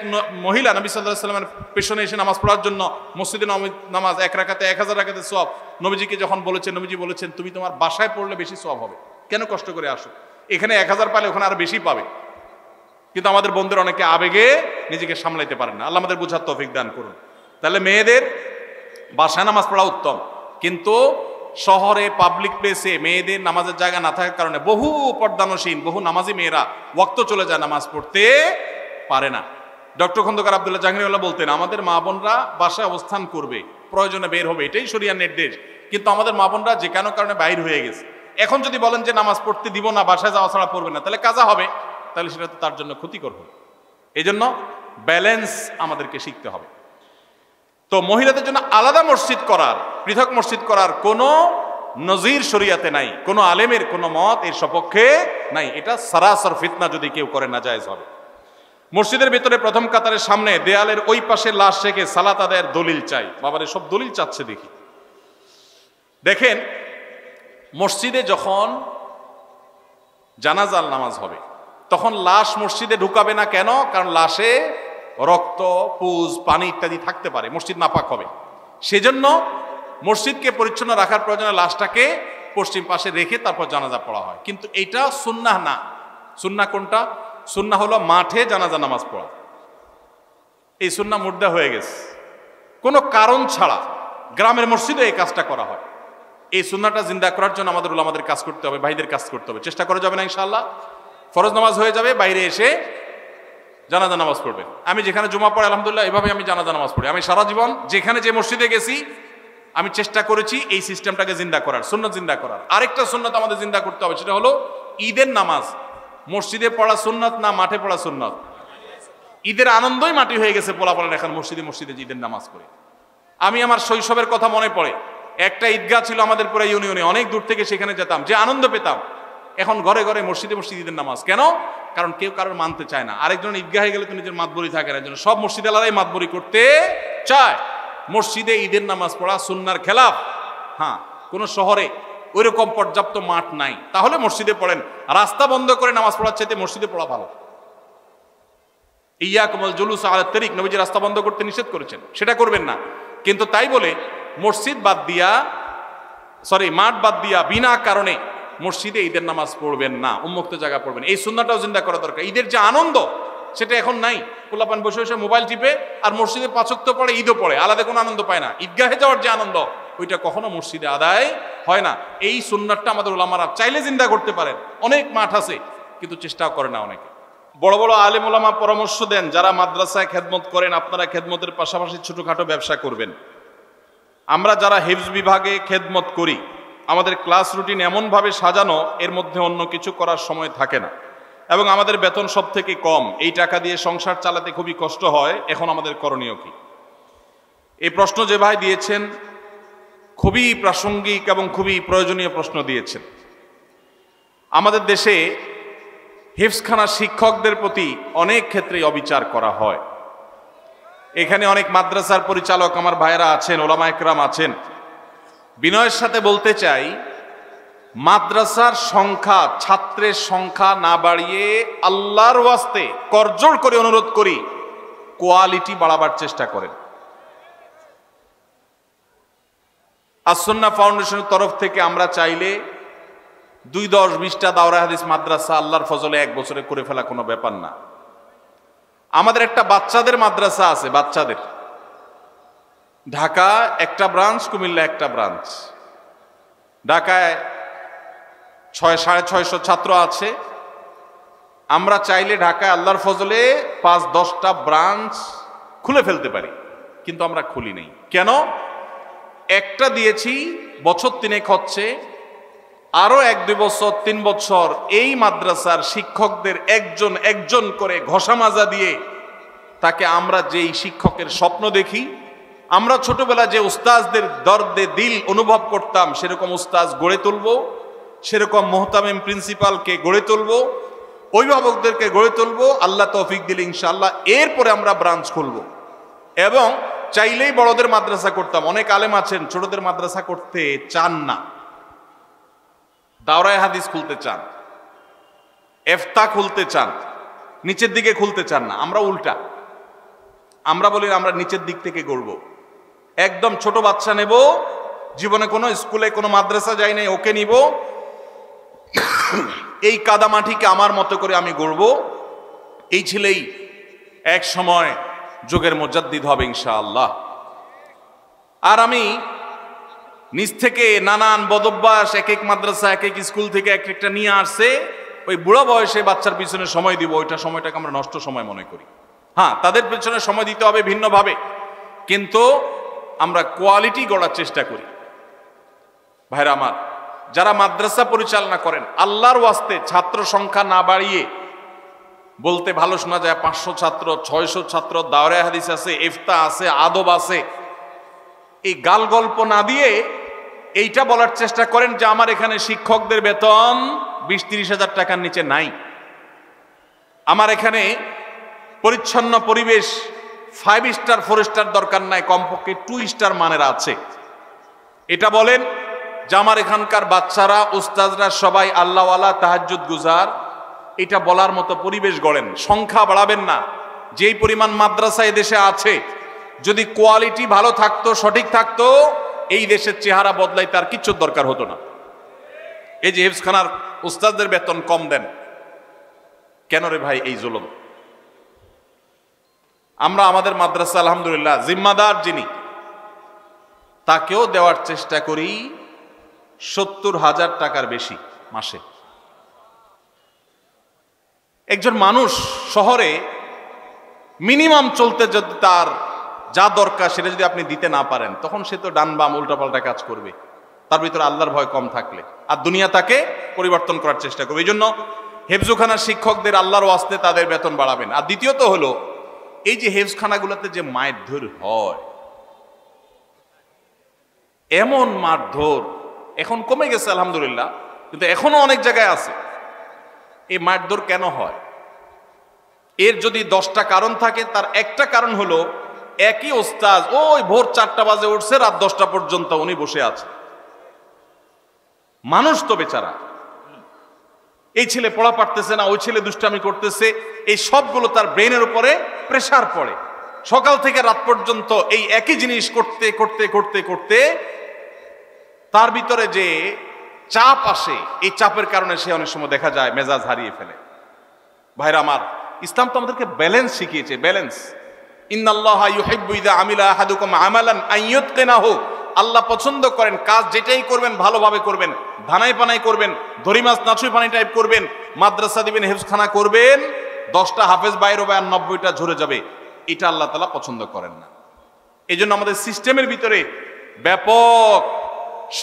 মহিলা নবী সাল্লাল্লাহু আলাইহি ওয়াসাল্লামের পেছনে এসে নামাজ পড়ার জন্য মসজিদে নামাজ 1 রাকাতে 1000 রাকাতের সওয়াব নবীজিকে যখন বলেছেন, নবীজি বলেছেন তুমি তোমার বাসায় পড়লে বেশি সওয়াব হবে, কেন কষ্ট করে আসো? এখানে 1000 পালে ওখানে আরো বেশি পাবে। কিন্তু আমাদের বন্ধুরা অনেকে আবেগে নিজেকে সামলাইতে পারেন না। আল্লাহ আমাদের বোঝার তৌফিক দান করুন। তাহলে মেয়েদের বাসায় নামাজ পড়া উত্তম, কিন্তু শহরে পাবলিক প্লেসে মেয়েদের নামাজের জায়গা না থাকার কারণে বহু পর্দানসীন, বহু নামাজি মেয়েরা ওয়াক্ত চলে যায়, নামাজ পড়তে পারে না। ডক্টর খন্দকার আব্দুল্লাহ জাহাঙ্গীরউল্লাহ বলতেন, আমাদের মা বোনরা বাসায় অবস্থান করবে, প্রয়োজনে বের হবে, এটাই শরিয়ার নির্দেশ। কিন্তু আমাদের মা বোনরা যে কোনো কারণে বাইর হয়ে গেছে, এখন যদি বলেন যে নামাজ পড়তে দিব না, বাসায় যাওয়া ছাড়া পড়বে না, তাহলে কাজা হবে, তাহলে সেটা তো তার জন্য ক্ষতিকর হবে। এই জন্য ব্যালেন্স আমাদেরকে শিখতে হবে। তো মহিলাদের জন্য আলাদা মসজিদ করার, পৃথক মসজিদ করার কোনো নজির শরিয়াতে নাই, কোনো আলেমের কোনো মত এর সপক্ষে নাই। এটা সারাসর ফিতনা, যদি কেউ করে নাজায়েজ হবে। মসজিদের ভিতরে প্রথম কাতারের সামনে দেয়ালের ওই পাশে লাশ রেখে সালাত আদায়ের দলিল চাই। বাবারে সব দলিল চাচ্ছে দেখি। দেখেন, মসজিদে যখন জানাজার নামাজ হবে তখন লাশ মসজিদে ঢুকাবে না। কেন? কারণ লাশে রক্ত, পুজ, পানি ইত্যাদি থাকতে পারে, মসজিদ নাপাক হবে। সেজন্য মসজিদকে পরিচ্ছন্ন রাখার প্রয়োজনে লাশটাকে পশ্চিম পাশে রেখে তারপর জানাজা পড়া হয়। কিন্তু এটা সুন্নাহ না। সুন্নাহ কোনটা? সুন্নাহ হলো মাঠে জানাজা নামাজ পড়া। এই সুন্নাহ মুর্দা হয়ে গেছে। কোনো কারণ ছাড়া গ্রামের মসজিদে এই কাজটা করা হয়। এই সুন্নাহটা জিন্দা করার জন্য আমাদের উলামাদের কাজ করতে হবে, ভাইদের কাজ করতে হবে। চেষ্টা করা যাবে না ইনশাআল্লাহ? ফরজ নামাজ হয়ে যাবে, বাইরে এসে জানাজা নামাজ পড়বেন। আমি যেখানে জুমা পড়ে আলহামদুলিল্লাহ এভাবে আমি জানাজা নামাজ পড়ি। আমি সারা জীবন যেখানে যে মসজিদে গেছি আমি চেষ্টা করেছি এই সিস্টেমটাকে জিন্দা করার, সুন্নাত জিন্দা করার। আরেকটা সুন্নাত আমাদের জিন্দা করতে হবে, সেটা হলো ঈদের নামাজ মসজিদে পড়া সুন্নাত না মাঠে পড়া সুন্নাত? ঈদের আনন্দই মাটি হয়ে গেছে পোলাপালের এখন মসজিদে মসজিদে ঈদের নামাজ পড়ে। আমি আমার শৈশবের কথা মনে পড়ে, একটা ঈদগাহ ছিল আমাদের পুরো ইউনিয়নে, অনেক দূর থেকে সেখানে যেতাম, যে আনন্দ পেতাম। এখন ঘরে ঘরে মসজিদে মসজিদে ঈদের নামাজ। কেন? কারণ কেউ কারোর মানতে চায় না। আরেকজন ঈদগাহে গেলে তো নিজের মাতবরি থাকে না, জন্য সব মসজিদ আলাদাই মাতবরি করতে চায়। মসজিদে ঈদের নামাজ পড়া সুন্নার খেলাফ। হ্যাঁ, কোন শহরে ওইরকম পর্যাপ্ত মাঠ নাই, তাহলে মসজিদে পড়েন। রাস্তা বন্ধ করে নামাজ পড়ার চাইতে মসজিদে পড়া ভালো। ইয়াকুমুল জুলুস আলা তারিক, নবীজি রাস্তা বন্ধ করতে নিষেধ করেছেন, সেটা করবেন না। কিন্তু তাই বলে মসজিদ বাদ দিয়া, মাঠ বাদ দিয়া বিনা কারণে মসজিদে ঈদের নামাজ পড়বেন না, উন্মুক্ত জায়গা পড়বেন। এই সুন্নাহটাও জিন্দা করা দরকার। ঈদের যে আনন্দ সেটা এখন নাই। পোলাপান বসে বসে মোবাইল টিপে আর মসজিদে 5 ওয়াক্ত পড়ে, ঈদও পড়ে, আলাদা কোনো আনন্দ পায় না। ঈদগাহে যাওয়ার যে আনন্দ ওইটা কখনো মসজিদে আদায় হয় না। এই সুন্নাহটা আমাদের উলামারা চাইলে জিন্দা করতে পারেন। অনেক মাঠ আছে কিন্তু চেষ্টাও করে না অনেকে। বড় বড় আলেম ওলামা পরামর্শ দেন, যারা মাদ্রাসায় খেদমত করেন আপনারা খেদমতের পাশাপাশি ছোটখাটো ব্যবসা করবেন। আমরা যারা হিফজ বিভাগে খেদমত করি আমাদের ক্লাস রুটিন এমনভাবে সাজানো, এর মধ্যে অন্য কিছু করার সময় থাকে না, এবং আমাদের বেতন সব থেকে কম। এই টাকা দিয়ে সংসার চালাতে খুবই কষ্ট হয়। এখন আমাদের করণীয় কি? এই প্রশ্ন যে ভাই দিয়েছেন খুবই প্রাসঙ্গিক এবং খুবই প্রয়োজনীয় প্রশ্ন দিয়েছেন। আমাদের দেশে হিফজখানা শিক্ষকদের প্রতি অনেক ক্ষেত্রেই অবিচার করা হয়। এখানে অনেক মাদ্রাসার পরিচালক আমার ভাইয়েরা আছেন, ওলামা একরাম আছেন। বিনয়ের সাথে বলতে চাই, মাদ্রাসার সংখ্যা, ছাত্রের সংখ্যা না বাড়িয়ে আল্লাহর ওয়াস্তে করজোড় করে অনুরোধ করি, কোয়ালিটি বাড়াবার চেষ্টা করেন। আস-সুন্নাহ ফাউন্ডেশনের তরফ থেকে আমরা চাইলে 2-10-20টা দাওরা হাদিস মাদ্রাসা আল্লাহর ফজলে 1 বছরে করে ফেলা কোনো ব্যাপার না। আমাদের একটা বাচ্চাদের মাদ্রাসা আছে, বাচ্চাদের। ঢাকা একটা ব্রাঞ্চ, কুমিল্লা একটা ব্রাঞ্চ। ঢাকায় 600-650 ছাত্র আছে। আমরা চাইলে ঢাকায় আল্লাহর ফজলে 5-10টা ব্রাঞ্চ খুলে ফেলতে পারি, কিন্তু আমরা খুলি নেই। কেন? একটা দিয়েছি, বছর 3 হচ্ছে, আরো 1-2 বছর 3 বছর এই মাদ্রাসার শিক্ষকদের একজন একজন করে ঘষা মাজা দিয়ে তাকে আমরা যেই শিক্ষকের স্বপ্ন দেখি, আমরা ছোটবেলা যে উস্তাজদের দর্দে দিল অনুভব করতাম, সেরকম উস্তাজ গড়ে তুলব, সেরকম মুহতামিম প্রিন্সিপালকে গড়ে তুলব, অভিভাবকদেরকে গড়ে তুলবো, আল্লাহ তৌফিক দিলে ইনশাআল্লাহ এরপরে আমরা ব্রাঞ্চ খুলবো। এবং চাইলেই বড়দের মাদ্রাসা করতাম, অনেক আলেম আছেন ছোটদের মাদ্রাসা করতে চান না, দাওরায়ে হাদিস খুলতে চান, ইফতা খুলতে চান, নিচের দিকে খুলতে চান না। আমরা উল্টা, আমরা বলি আমরা নিচের দিক থেকে গড়ব। একদম ছোট বাচ্চা নেব, জীবনে কোনো স্কুলে কোনো মাদ্রাসা যাই নাই, ওকে নিব, এই কাদামাটিকে আমার মতো করে আমি গড়ব। এই ছেলেই এক সময় যুগের মুজাদ্দিদ হবে ইনশাআল্লাহ। আর আমি নিজ থেকে নানান বদভ্যাস এক এক মাদ্রাসা এক এক স্কুল থেকে এক একটা নিয়ে আসছে, ওই বুড়া বয়সে বাচ্চার পিছনে সময় দিব, ওইটা সময়টাকে আমরা নষ্ট সময় মনে করি। হ্যাঁ, তাদের পিছনে সময় দিতে হবে ভিন্নভাবে, কিন্তু আমরা কোয়ালিটি গড়ার চেষ্টা করি। ভাইরা আমার, যারা মাদ্রাসা পরিচালনা করেন, আল্লাহর ওয়াস্তে ছাত্র সংখ্যা না বাড়িয়ে, বলতে ভালো শোনা যায় 500 ছাত্র 600 ছাত্র, দাওরায়ে হাদিস আছে, ইফতা আছে, আদব আছে, এই গাল গল্প না দিয়ে এইটা বলার চেষ্টা করেন যে আমার এখানে শিক্ষকদের বেতন 20-30 হাজার টাকার নিচে নাই, আমার এখানে পরিচ্ছন্ন পরিবেশ 5 স্টার 4 স্টার দরকার নাই, কমপক্ষে 2 স্টার মানের আছে। এটা বলেন যে আমার এখানকার বাচ্চারা উস্তাদরা সবাই আল্লাহওয়ালা, তাহাজ্জুদ গুজার, এটা বলার মতো পরিবেশ গড়েন। সংখ্যা বাড়াবেন না। যেই পরিমাণ মাদ্রাসা এই দেশে আছে, যদি কোয়ালিটি ভালো থাকতো, সঠিক থাকতো, এই দেশের চেহারা বদলাই তার কিচ্ছু দরকার হতো না। এই যে হিফজখানার উস্তাদদের বেতন কম দেন কেন রে ভাই? এই জুলুম। আমরা আমাদের মাদ্রাসা আলহামদুলিল্লাহ জিম্মাদার যিনি, তাকেও দেওয়ার চেষ্টা করি 70,000 টাকার বেশি মাসে। একজন মানুষ শহরে মিনিমাম চলতে যদি তার যা দরকার সেটা যদি আপনি দিতে না পারেন, তখন সে তো ডান বাম উল্টাপাল্টা কাজ করবে, তার ভিতরে আল্লাহর ভয় কম থাকলে, আর দুনিয়া তাকে পরিবর্তন করার চেষ্টা করবে। এই জন্য হেফজখানার শিক্ষকদের আল্লাহর ওয়াস্তে তাদের বেতন বাড়াবেন। আর দ্বিতীয়ত হলো, এই যে হেফজখানাগুলোতে যে মারধর হয়, এমন মারধর এখন কমে গেছে আলহামদুলিল্লাহ, কিন্তু এখনো অনেক জায়গায় আছে। এই মারধর কেন হয়? এর যদি 10টা কারণ থাকে, তার একটা কারণ হলো একই ওস্তাদ ওই ভোর 4টা বাজে উঠছে, রাত 10টা পর্যন্ত উনি বসে আছে। মানুষ তো বেচারা, এই ছেলে পড়া পারতেছে না, ওই ছেলে দুষ্টামি করতেছে, এই সবগুলো তার ব্রেনের উপরে প্রেসার পড়ে। সকাল থেকে রাত পর্যন্ত এই একই জিনিস করতে করতে করতে করতে তার ভিতরে যে চাপ আসে, এই চাপের কারণে সে অনেক সময় দেখা যায় মেজাজ হারিয়ে ফেলে। ভাইরা আমার, ইসলাম তো আমাদেরকে ব্যালেন্স শিখিয়েছে, ব্যালেন্স। ইন্নাল্লাহা ইউহিব্বু ইযা আমিলা আহাদুকুম আমালান আন ইউতকিনাহু, আল্লাহ পছন্দ করেন কাজ যেটাই করবেন ভালোভাবে করবেন, ধানাই পানাই করবেন, ধরি মাছ নাচুই পানি টাইপ করবেন, মাদ্রাসা দিবেন, হেফজখানা করবেন, 10টা হাফেজ বাইর হবে আর 90টা ঝরে যাবে, এটা আল্লাহ তাআলা পছন্দ করেন না। এই জন্য আমাদের সিস্টেমের ভিতরে ব্যাপক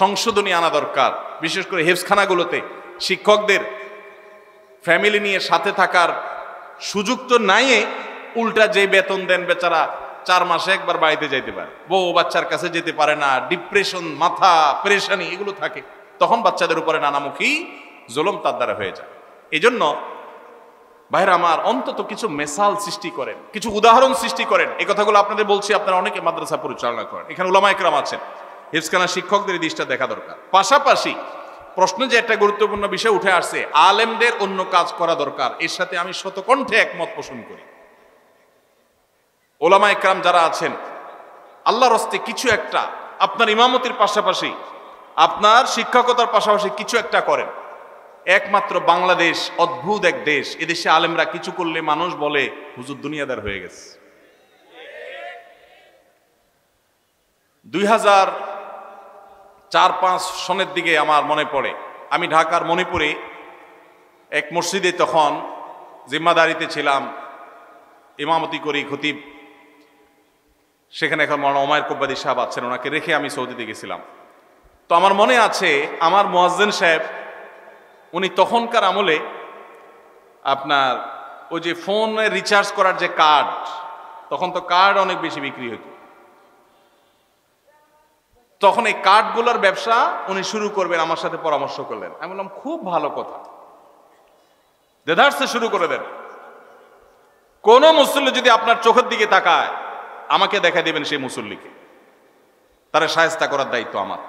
সংশোধনী আনা দরকার। বিশেষ করে হেফজখানাগুলোতে শিক্ষকদের ফ্যামিলি নিয়ে সাথে থাকার সুযোগ তো নাই, উল্টা যে বেতন দেন বেচারা 4 মাসে একবার বাড়িতে যাইতে পারে, বউ বাচ্চার কাছে যেতে পারে না, ডিপ্রেশন, মাথা পেরেশানি এগুলো থাকে, তখন বাচ্চাদের উপরে নানামুখী জুলুম তার দ্বারা হয়ে যায়। এই জন্য ভাইরা আমার, অন্তত কিছু মেসাল সৃষ্টি করেন, কিছু উদাহরণ সৃষ্টি করেন। এই কথাগুলো আপনাদের বলছি, আপনারা অনেকে মাদ্রাসা পরিচালনা করেন, এখানে উলামা ইকরাম আছেন, হিফজখানা শিক্ষকদের এই দিকটা দেখা দরকার। পাশাপাশি প্রশ্ন যে একটা গুরুত্বপূর্ণ বিষয় উঠে আসছে, আলেমদের অন্য কাজ করা দরকার, এর সাথে আমি শতকণ্ঠে একমত পোষণ করি। উলামা ইকরাম যারা আছেন, আল্লাহর হস্তে কিছু একটা আপনার ইমামতির পাশাপাশি, আপনার শিক্ষকতার পাশাপাশি কিছু একটা করেন। একমাত্র বাংলাদেশ অদ্ভুত এক দেশ, এদেশে আলেমরা কিছু করলে মানুষ বলে হুজুর দুনিয়াদার হয়ে গেছে। 2004-05 সনের দিকে আমার মনে পড়ে, আমি ঢাকার মণিপুরে এক মসজিদে তখন জিম্মাদারিতে ছিলাম, ইমামতি করি, খতিব সেখানে এখন মাওলানা ওমায়ের কুব্বাদি সাহেব আছেন, ওনাকে রেখে আমি সৌদিতে গেছিলাম। তো আমার মনে আছে, আমার মুয়াজ্জিন সাহেব উনি তখনকার আমলে আপনার ওই যে ফোনে রিচার্জ করার যে কার্ড, তখন তো কার্ড অনেক বেশি বিক্রি হতো, তখন এই কার্ডগুলোর ব্যবসা উনি শুরু করবেন, আমার সাথে পরামর্শ করলেন। আমি বললাম খুব ভালো কথা, দেদারসে শুরু করে দেন। কোন মুসল্লি যদি আপনার চোখের দিকে তাকায়, আমাকে দেখা দিবেন সেই মুসল্লিকে, তারা শায়েস্তা করার দায়িত্ব আমার।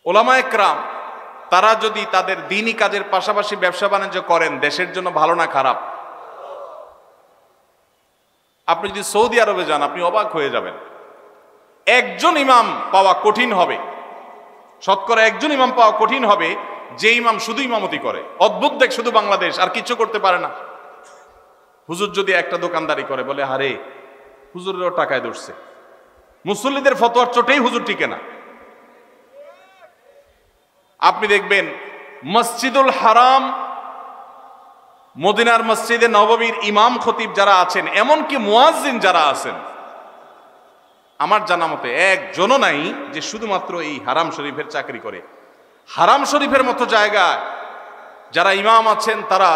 ওলামায়ে কেরাম তারা যদি তাদের দ্বীনি কাজের পাশাপাশি ব্যবসা বাণিজ্য করেন, দেশের জন্য ভালো না খারাপ? আপনি যদি সৌদি আরবে যান, আপনি অবাক হয়ে যাবেন। একজন ইমাম পাওয়া কঠিন হবে, শতকরা একজন ইমাম পাওয়া কঠিন হবে যে ইমাম শুধু ইমামতি করে। অদ্ভুত দেখ, শুধু বাংলাদেশ, আর কিছু করতে পারে না। হুজুর যদি একটা দোকানদারি করে, বলে হারে হুজুরেরও টাকায় ধরছে। মুসল্লিদের ফতোয়ার চোটেই হুজুর টিকে না। আপনি দেখবেন মসজিদুল হারাম, মদিনার মসজিদে নববীর ইমাম খতিব যারা আছেন, এমনকি মুয়াজ্জিন যারা আছেন, আমার জানা মতে একজনও নাই যে শুধুমাত্র এই হারাম শরীফের চাকরি করে। হারাম শরীফের মতো জায়গায় যারা ইমাম আছেন, তারা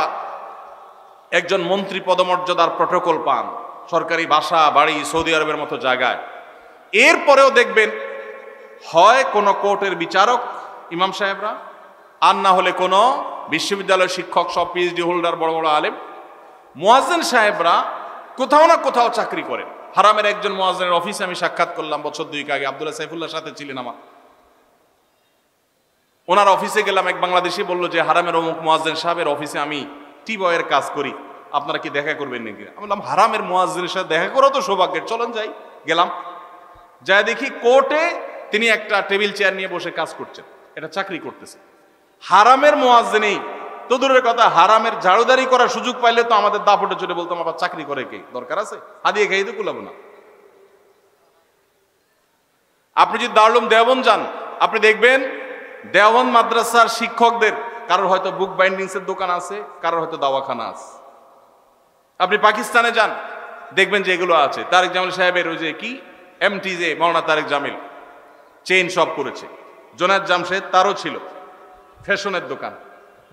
একজন মন্ত্রী পদমর্যাদার প্রটোকল পান, সরকারি বাসা বাড়ি, সৌদি আরবের মতো জায়গায়। এরপরেও দেখবেন হয় কোনো কোর্টের বিচারক ইমাম সাহেবরা, আর না হলে কোনো বিশ্ববিদ্যালয়ের শিক্ষক, সব পিএইচডি হোল্ডার, বড় বড় আলেম। মুয়াজ্জিন সাহেবরা কোথাও না কোথাও চাকরি করেন। হারামের একজন মুয়াজ্জিনের অফিসে আমি সাক্ষাৎ করলাম বছর 2 আগে, আব্দুল্লাহ সাইফুল্লাহর সাথে ছিলেন আমার। ওনার অফিসে গেলাম, এক বাংলাদেশি বলল যে হারামের অমুক মুয়াজ্জিন সাহেবের অফিসে আমি টি বয়ের কাজ করি, আপনারা কি দেখা করবেন নাকি? আমি বললাম হারামের মুয়াজ্জিনের সাথে দেখা করা তো সৌভাগ্যের, চলেন যাই। গেলাম, যা দেখি কোর্টে তিনি একটা টেবিল চেয়ার নিয়ে বসে কাজ করছেন, এটা চাকরি করতেছে। হারামের মুয়াজ্জিনই তো দূরের কথা, হারামের ঝাড়ুদারি করার সুযোগ পাইলে তো আমাদের দাপটে চলে বলতাম আবার চাকরি করে কে, দরকার আছে? হাদিয়ে খাই তো কুলাবো না। আপনি যদি দারুল দেওবন্দ যান, আপনি দেখবেন দেওবন্দ মাদ্রাসার শিক্ষকদের কারোর হয়তো বুক বাইন্ডিংস এর দোকান আছে, কারোর হয়তো দাওয়াখানা আছে। আপনি পাকিস্তানে যান, দেখবেন যে এগুলো আছে। তারেক জামিল সাহেবের ওই যে কি এমটিজে, মাওলানা তারেক জামিল চেইন শপ করেছে। জোনায়েদ জামশেদ, তারও ছিল ফ্যাশনের দোকান।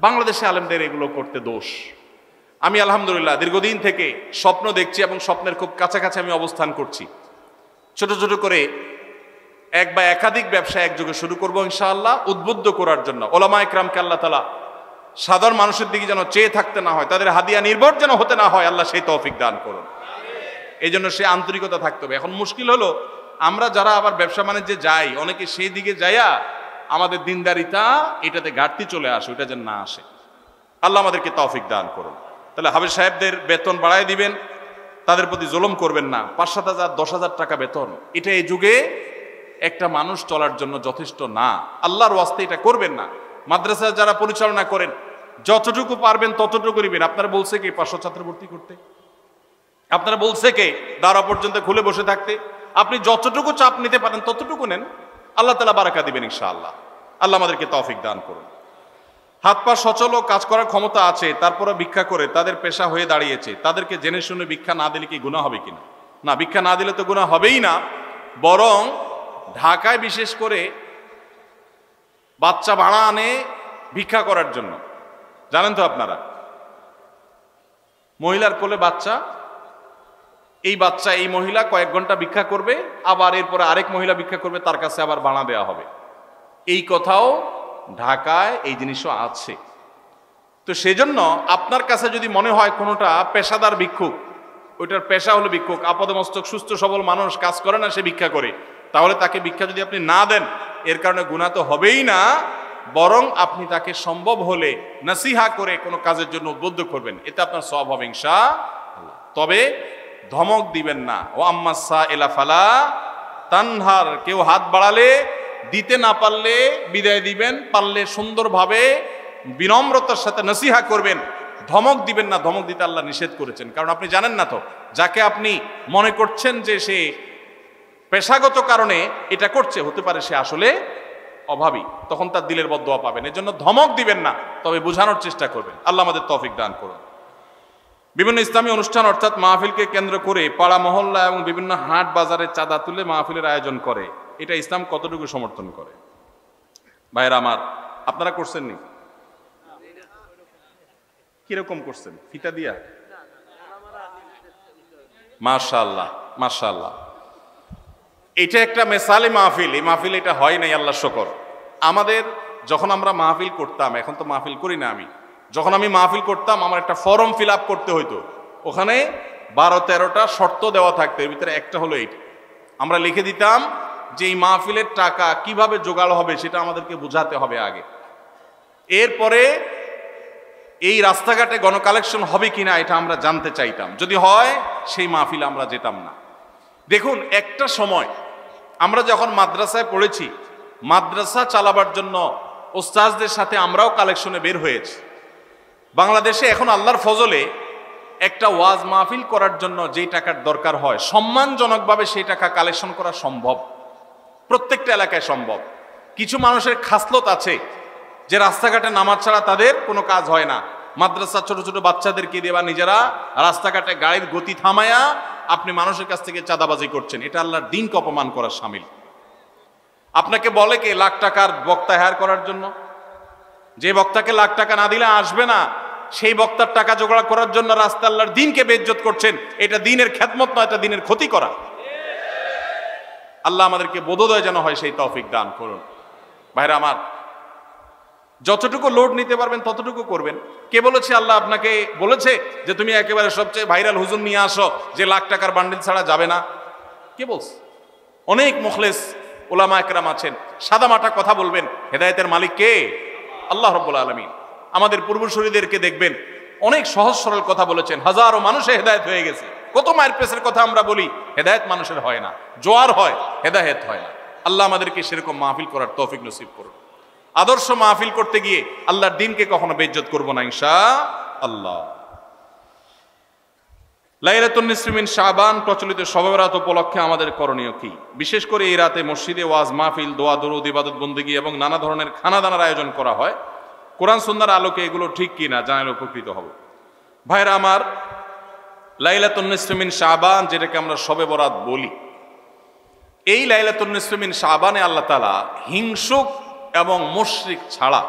বাংলাদেশে আলেমদের এগুলো করতে দোষ। আমি আলহামদুলিল্লাহ দীর্ঘদিন থেকে স্বপ্ন দেখছি এবং স্বপ্নের খুব কাছাকাছি আমি অবস্থান করছি। ছোট ছোট করে এক বা একাধিক ব্যবসা একযোগে শুরু করবো ইনশাআল্লাহ, উদ্বুদ্ধ করার জন্য। ওলামায়ে কেরামকে আল্লাহ তাআলা সাধারণ মানুষের দিকে যেন চেয়ে থাকতে না হয়, তাদের হাদিয়া নির্ভর যেন হতে না হয়, আল্লাহ সেই তৌফিক দান করুন। এই জন্য সে আন্তরিকতা থাকতে হবে। এখন মুশকিল হলো, আমরা যারা আবার ব্যবসা বাণিজ্যে যাই, অনেকে সেই দিকে যাইয়া আমাদের দিনদারিতা এটাতে ঘাটতি চলে আসে, ওইটা যেন না আসে। আল্লাহ আমাদেরকে তৌফিক দান করুন। তাহলে হাফেজ সাহেবদের বেতন বাড়ায় দিবেন, তাদের প্রতি জুলুম করবেন না। 5-7 হাজার 10 হাজার টাকা বেতন, এটা এই যুগে একটা মানুষ চলার জন্য যথেষ্ট না। আল্লাহর ওয়াস্তে এটা করবেন না। মাদ্রাসা যারা পরিচালনা করেন, যতটুকু পারবেন ততটুকু নেবেন। আপনারা বলছে কে 500 ছাত্র ভর্তি করতে? আপনারা বলছে কে দাঁড়া পর্যন্ত খুলে বসে থাকতে? আপনি যতটুকু চাপ নিতে পারেন ততটুকু নেন, আল্লাহ তাআলা বারাকা দিবেন ইনশাআল্লাহ। আল্লাহ আমাদেরকে তৌফিক দান করুন। হাত পা সচল ও কাজ করার ক্ষমতা আছে, তারপরে ভিক্ষা করে তাদের পেশা হয়ে দাঁড়িয়েছে, তাদেরকে জেনে শুনে ভিক্ষা না দিলে কি গুনাহ হবে কিনা? না, ভিক্ষা না দিলে তো গুনাহ হবেই না, বরং ঢাকায় বিশেষ করে বাচ্চা ভাড়া আনে ভিক্ষা করার জন্য। জানেন তো আপনারা, মহিলার কোলে বাচ্চা, এই মহিলা কয়েক ঘন্টা ভিক্ষা করবে, আবার এরপরে আরেক মহিলা ভিক্ষা করবে, তার কাছে আবার ভাড়া দেওয়া হবে। এই কথাও ঢাকায় এই জিনিসও আছে। তো সেজন্য আপনার কাছে যদি মনে হয় কোনোটা পেশাদার ভিক্ষুক, ওইটার পেশা হলো ভিক্ষুক, আপাদমস্তক সুস্থ সবল মানুষ, কাজ করে না, সে ভিক্ষা করে, তাহলে তাকে ভিক্ষা যদি আপনি না দেন, এর কারণে গুনাহ তো হবেই না, বরং আপনি তাকে সম্ভব হলে নসিহা করে কোনো কাজের জন্য উদ্বুদ্ধ করবেন, এতে আপনার সওয়াব হবে ইনশাআল্লাহ। তবে ধমক দিবেন না। ও আম্মাসা এলা ফালা তানহার, কেউ হাত বাড়ালে দিতে না পারলে বিদায় দিবেন, পারলে সুন্দরভাবে বিনম্রতার সাথে নসিহা করবেন, ধমক দিবেন না। ধমক দিতে আল্লাহ নিষেধ করেছেন, কারণ আপনি জানেন না তো যাকে আপনি মনে করছেন যে সে পেশাগত কারণে এটা করছে, হতে পারে সে আসলে অভাবী, তখন তার দিলের বদদোয়া পাবেন। এজন্য ধমক দিবেন না, তবে বোঝানোর চেষ্টা করবেন। আল্লাহ আমাদের তৌফিক দান করুন। বিভিন্ন ইসলামী অনুষ্ঠান অর্থাৎ মাহফিলকে কেন্দ্র করে পাড়া মহল্লা এবং বিভিন্ন হাট বাজারে চাঁদা তুলে মাহফিলের আয়োজন করে, এটা ইসলাম কতটুকু সমর্থন করে? ভাইরা আমার, আপনারা করছেন নি? কিরকম করছেন? ফিতা দিয়া? মাশাআল্লাহ মাশাআল্লাহ, এটা একটা মেসালি মাহফিল। এই মাহফিল এটা হয় নাই, আল্লাহ শুকর। আমাদের যখন আমরা মাহফিল করতাম, এখন তো মাহফিল করি না আমি, যখন আমি মাহফিল করতাম আমার একটা ফর্ম ফিল আপ করতে হইতো, ওখানে 12-13টা শর্ত দেওয়া থাকতো, এর ভিতরে একটা হলো এইটা। আমরা লিখে দিতাম যে এই মাহফিলের টাকা কিভাবে জোগাড় হবে সেটা আমাদেরকে বোঝাতে হবে আগে। এরপরে এই রাস্তাঘাটে গণকালেকশন হবে কিনা এটা আমরা জানতে চাইতাম, যদি হয় সেই মাহফিল আমরা যেতাম না। দেখুন, একটা সময় আমরা যখন মাদ্রাসায় পড়েছি, মাদ্রাসা চালাবার জন্য ওস্তাজদের সাথে আমরাও কালেকশনে বের হয়েছি। বাংলাদেশে এখন আল্লাহর ফজলে একটা ওয়াজ মাহফিল করার জন্য যেই টাকার দরকার হয় সম্মানজনকভাবে সেই টাকা কালেকশন করা সম্ভব, প্রত্যেকটা এলাকায় সম্ভব। কিছু মানুষের খাসলত আছে যে রাস্তাঘাটে নামাজ ছাড়া তাদের কোনো কাজ হয় না। মাদ্রাসা ছোট ছোট বাচ্চাদেরকে দিয়ে বা নিজেরা রাস্তাঘাটে গাড়ির গতি থামায়া আপনি মানুষের কাছ থেকে চাঁদাবাজি করছেন, এটা আল্লাহর দ্বীনকে অপমান করার শামিল। আপনাকে বলে কে লাখ টাকার বক্তা হায়ার করার জন্য, যে বক্তাকে লাখ টাকা না দিলে আসবে না, সেই বক্তার টাকা জোগাড় করার জন্য রাস্তা আল্লাহর দ্বীনকে বেইজ্জত করছেন। এটা দ্বীনের খেদমত নয়, এটা দ্বীনের ক্ষতি করা। আল্লাহ আমাদেরকে বোধোদয় যেন হয় সেই তৌফিক দান করুন। ভাইরা আমার, যতটুকু লোড নিতে পারবেন ততটুকু করবেন। কে বলেছে আল্লাহ আপনাকে বলেছে যে তুমি একেবারে সবচেয়ে ভাইরাল হুজুর নিয়ে আসো যে লাখ টাকার বান্ডিল ছাড়া যাবে না? কে বলছে? অনেক মুখলেস ওলামা একরাম আছেন, সাদামাটা কথা বলবেন। হেদায়েতের মালিক কে? আল্লাহ রাব্বুল আলামিন। আমাদের পূর্বসূরীদেরকে দেখবেন অনেক সহজ সরল কথা বলেছেন, হাজারো মানুষে হেদায়েত হয়ে গেছে। কত মায়ের পেছের কথা আমরা বলি, হেদায়েত মানুষের হয় না, জোয়ার হয়, হেদায়েত হয় না। আল্লাহ আমাদেরকে সেরকম মাহফিল করার তৌফিক নসিব করুন। আদর্শ মাহফিল করতে গিয়ে আল্লাহর দ্বীনকে কখনো বেইজ্জত করব না ইনশাআল্লাহ। লাইলাতুন নিসফি মিন শাবান প্রচলিত শবে বরাত উপলক্ষে আমাদের করণীয় কি? বিশেষ করে এই রাতে মসজিদে ওয়াজ মাহফিল, দোয়া দরুদ, ইবাদত বন্দেগী এবং নানা ধরনের খানাদানার আয়োজন করা হয়। কোরআন সুন্নাহর আলোকে এগুলো ঠিক কিনা জানালে উপকৃত হব। ভাইরা আমার, লাইলাতুন নিসফি মিন শাবান যেটাকে আমরা শবে বরাত বলি, এই লাইলাতুন নিসফি মিন শাবানে আল্লাহ তাআলা হিংসুক এবং মুশরিক ছাড়া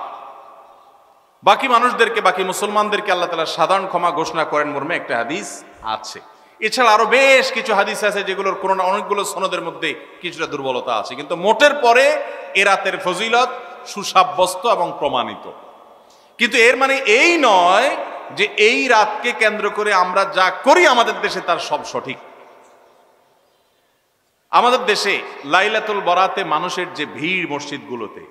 বাকি মানুষদেরকে, বাকি মুসলমানদেরকে আল্লাহ তাআলা সাধারণ ক্ষমা ঘোষণা করেন মর্মে একটা হাদিস আছে। এছাড়া আরো বেশ কিছু হাদিস আছে যেগুলোর কোনো না অনেকগুলো সনদের মধ্যে কিছুটা দুর্বলতা আছে, কিন্তু মোটের পরে এ রাতের ফজিলত সুসাব্যস্ত এবং প্রমাণিত। কিন্তু এর মানে এই নয় যে এই রাতকে কেন্দ্র করে আমরা যা করি আমাদের দেশে তার সব সঠিক। আমাদের দেশে লাইলাতুল বরাতে মানুষের যে ভিড় মসজিদগুলোতে,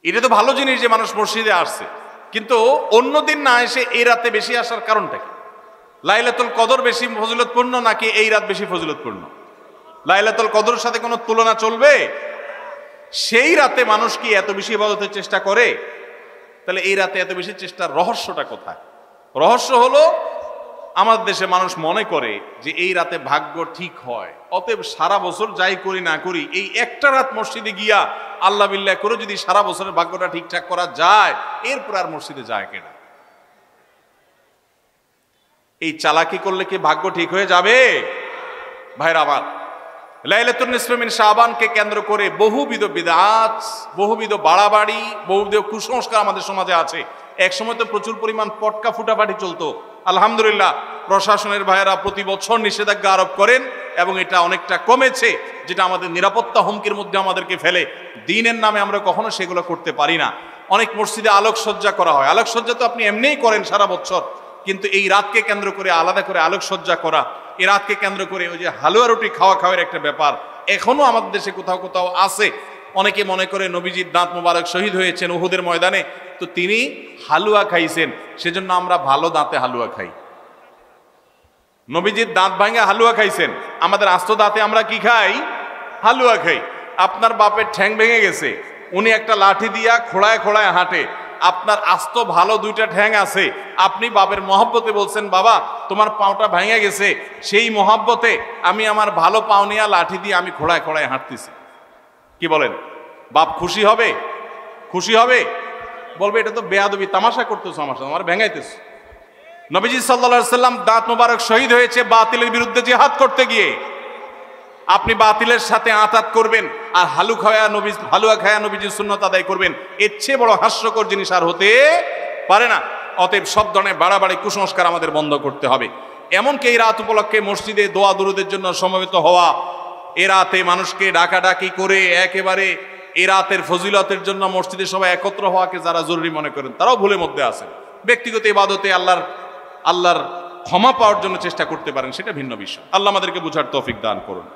এটা তো ভালো জিনিস যে মানুষ মসজিদে আসছে, কিন্তু অন্যদিন না এসে এই রাতে বেশি আসার কারণটা কি? লাইলাতুল কদর বেশি ফজিলতপূর্ণ নাকি এই রাত বেশি ফজিলতপূর্ণ? লাইলাতুল কদরের সাথে কোনো তুলনা চলবে? সেই রাতে মানুষ কি এত বেশি ইবাদতের চেষ্টা করে? তাহলে এই রাতে এত বেশি চেষ্টার রহস্যটা কোথায়? রহস্য হলো আমাদের দেশে মানুষ মনে করে যে এই রাতে ভাগ্য ঠিক হয়, অতএব সারা বছর যাই করি না করি এই একটা রাত মসজিদে গিয়া আল্লাহ বিল্লাহ করে যদি সারা বছরের ভাগ্যটা ঠিকঠাক করা যায়, এরপর আর মসজিদে যায় কেনা। এই চালাকি করলে কি ভাগ্য ঠিক হয়ে যাবে? ভাইরা আমার, লাইলাতুন নিসফি মিন শাবানকে কেন্দ্র করে বহুবিধ বিদআত, বহুবিধ বাড়াবাড়ি, বহুবিধ কুসংস্কার আমাদের সমাজে আছে। এক সময় তো প্রচুর পরিমাণ পটকা ফুটাফাটি চলতো। আলহামদুলিল্লাহ, প্রশাসনের ভাইয়েরা প্রতি বছর নিষেধাজ্ঞা আরোপ করেন এবং এটা অনেকটা কমেছে, যেটা আমাদের নিরাপত্তা হুমকির মধ্যে আমাদেরকে ফেলে। দ্বীনের নামে আমরা কখনো সেগুলো করতে পারি না। অনেক মসজিদে আলোকসজ্জা করা হয়, আলোকসজ্জা তো আপনি এমনিই করেন সারা বছর, কিন্তু এই রাতকে কেন্দ্র করে আলাদা করে আলোকসজ্জা করা, এই রাতকে কেন্দ্র করে ওই যে হালুয়া রুটি খাওয়ার একটা ব্যাপার এখনো আমাদের দেশে কোথাও কোথাও আছে। অনেকে মনে করে নবীজির দাঁত মোবারক শহীদ হয়েছেন উহুদের ময়দানে, তো তিনি হালুয়া খাইছেন, সেজন্য আমরা ভালো দাঁতে হালুয়া খাই। নবীজির দাঁত ভাঙে হালুয়া খাইছেন, আমাদের আস্ত দাঁতে আমরা কি খাই? হালুয়া খাই। আপনার বাপের ঠ্যাং ভেঙে গেছে, উনি একটা লাঠি দিয়া খোড়ায় খোড়ায় হাঁটে, আপনার আস্ত ভালো দুইটা ঠ্যাং আছে, আপনি বাপের মহব্বতে বলছেন বাবা তোমার পাওটা ভেঙে গেছে, সেই মহব্বতে আমি আমার ভালো পাও নিয়ে লাঠি দিয়ে আমি খোড়ায় খোড়ায় হাঁটতেছি। কি বলেন? বাপ খুশি হবে? খুশি হবে? বলবে এটা তো বেয়াদবি, তামাশা করতেছো আমার সাথে, আমার ভেঙাইতেছ। নবীজি সাল্লাল্লাহু আলাইহি সাল্লাম দাঁত মোবারক শহীদ হয়েছে বাতিলের বিরুদ্ধে জিহাদ করতে গিয়ে। আপনি বাতিলের সাথে আঁতাত করবেন আর হালুয়া খায়া নবীজির সুন্নাত আদায় করবেন, এর চেয়ে বড় হাস্যকর জিনিস আর হতে পারে না। অতএব সব ধরনের বাড়াবাড়ি কুসংস্কার আমাদের বন্ধ করতে হবে। এমনকি এই রাত উপলক্ষে মসজিদে দোয়া দুরুদের জন্য সমবেত হওয়া, এ রাতে মানুষকে ডাকাডাকি করে একেবারে এই রাতের ফজিলতের জন্য মসজিদে সবাই একত্র হওয়াকে যারা জরুরি মনে করেন তারাও ভুলের মধ্যে আছেন। ব্যক্তিগত ইবাদতে আল্লাহর ক্ষমা পাওয়ার জন্য চেষ্টা করতে পারেন, সেটা ভিন্ন বিষয়। আল্লাহ আমাদেরকে বুঝার তৌফিক দান করুন।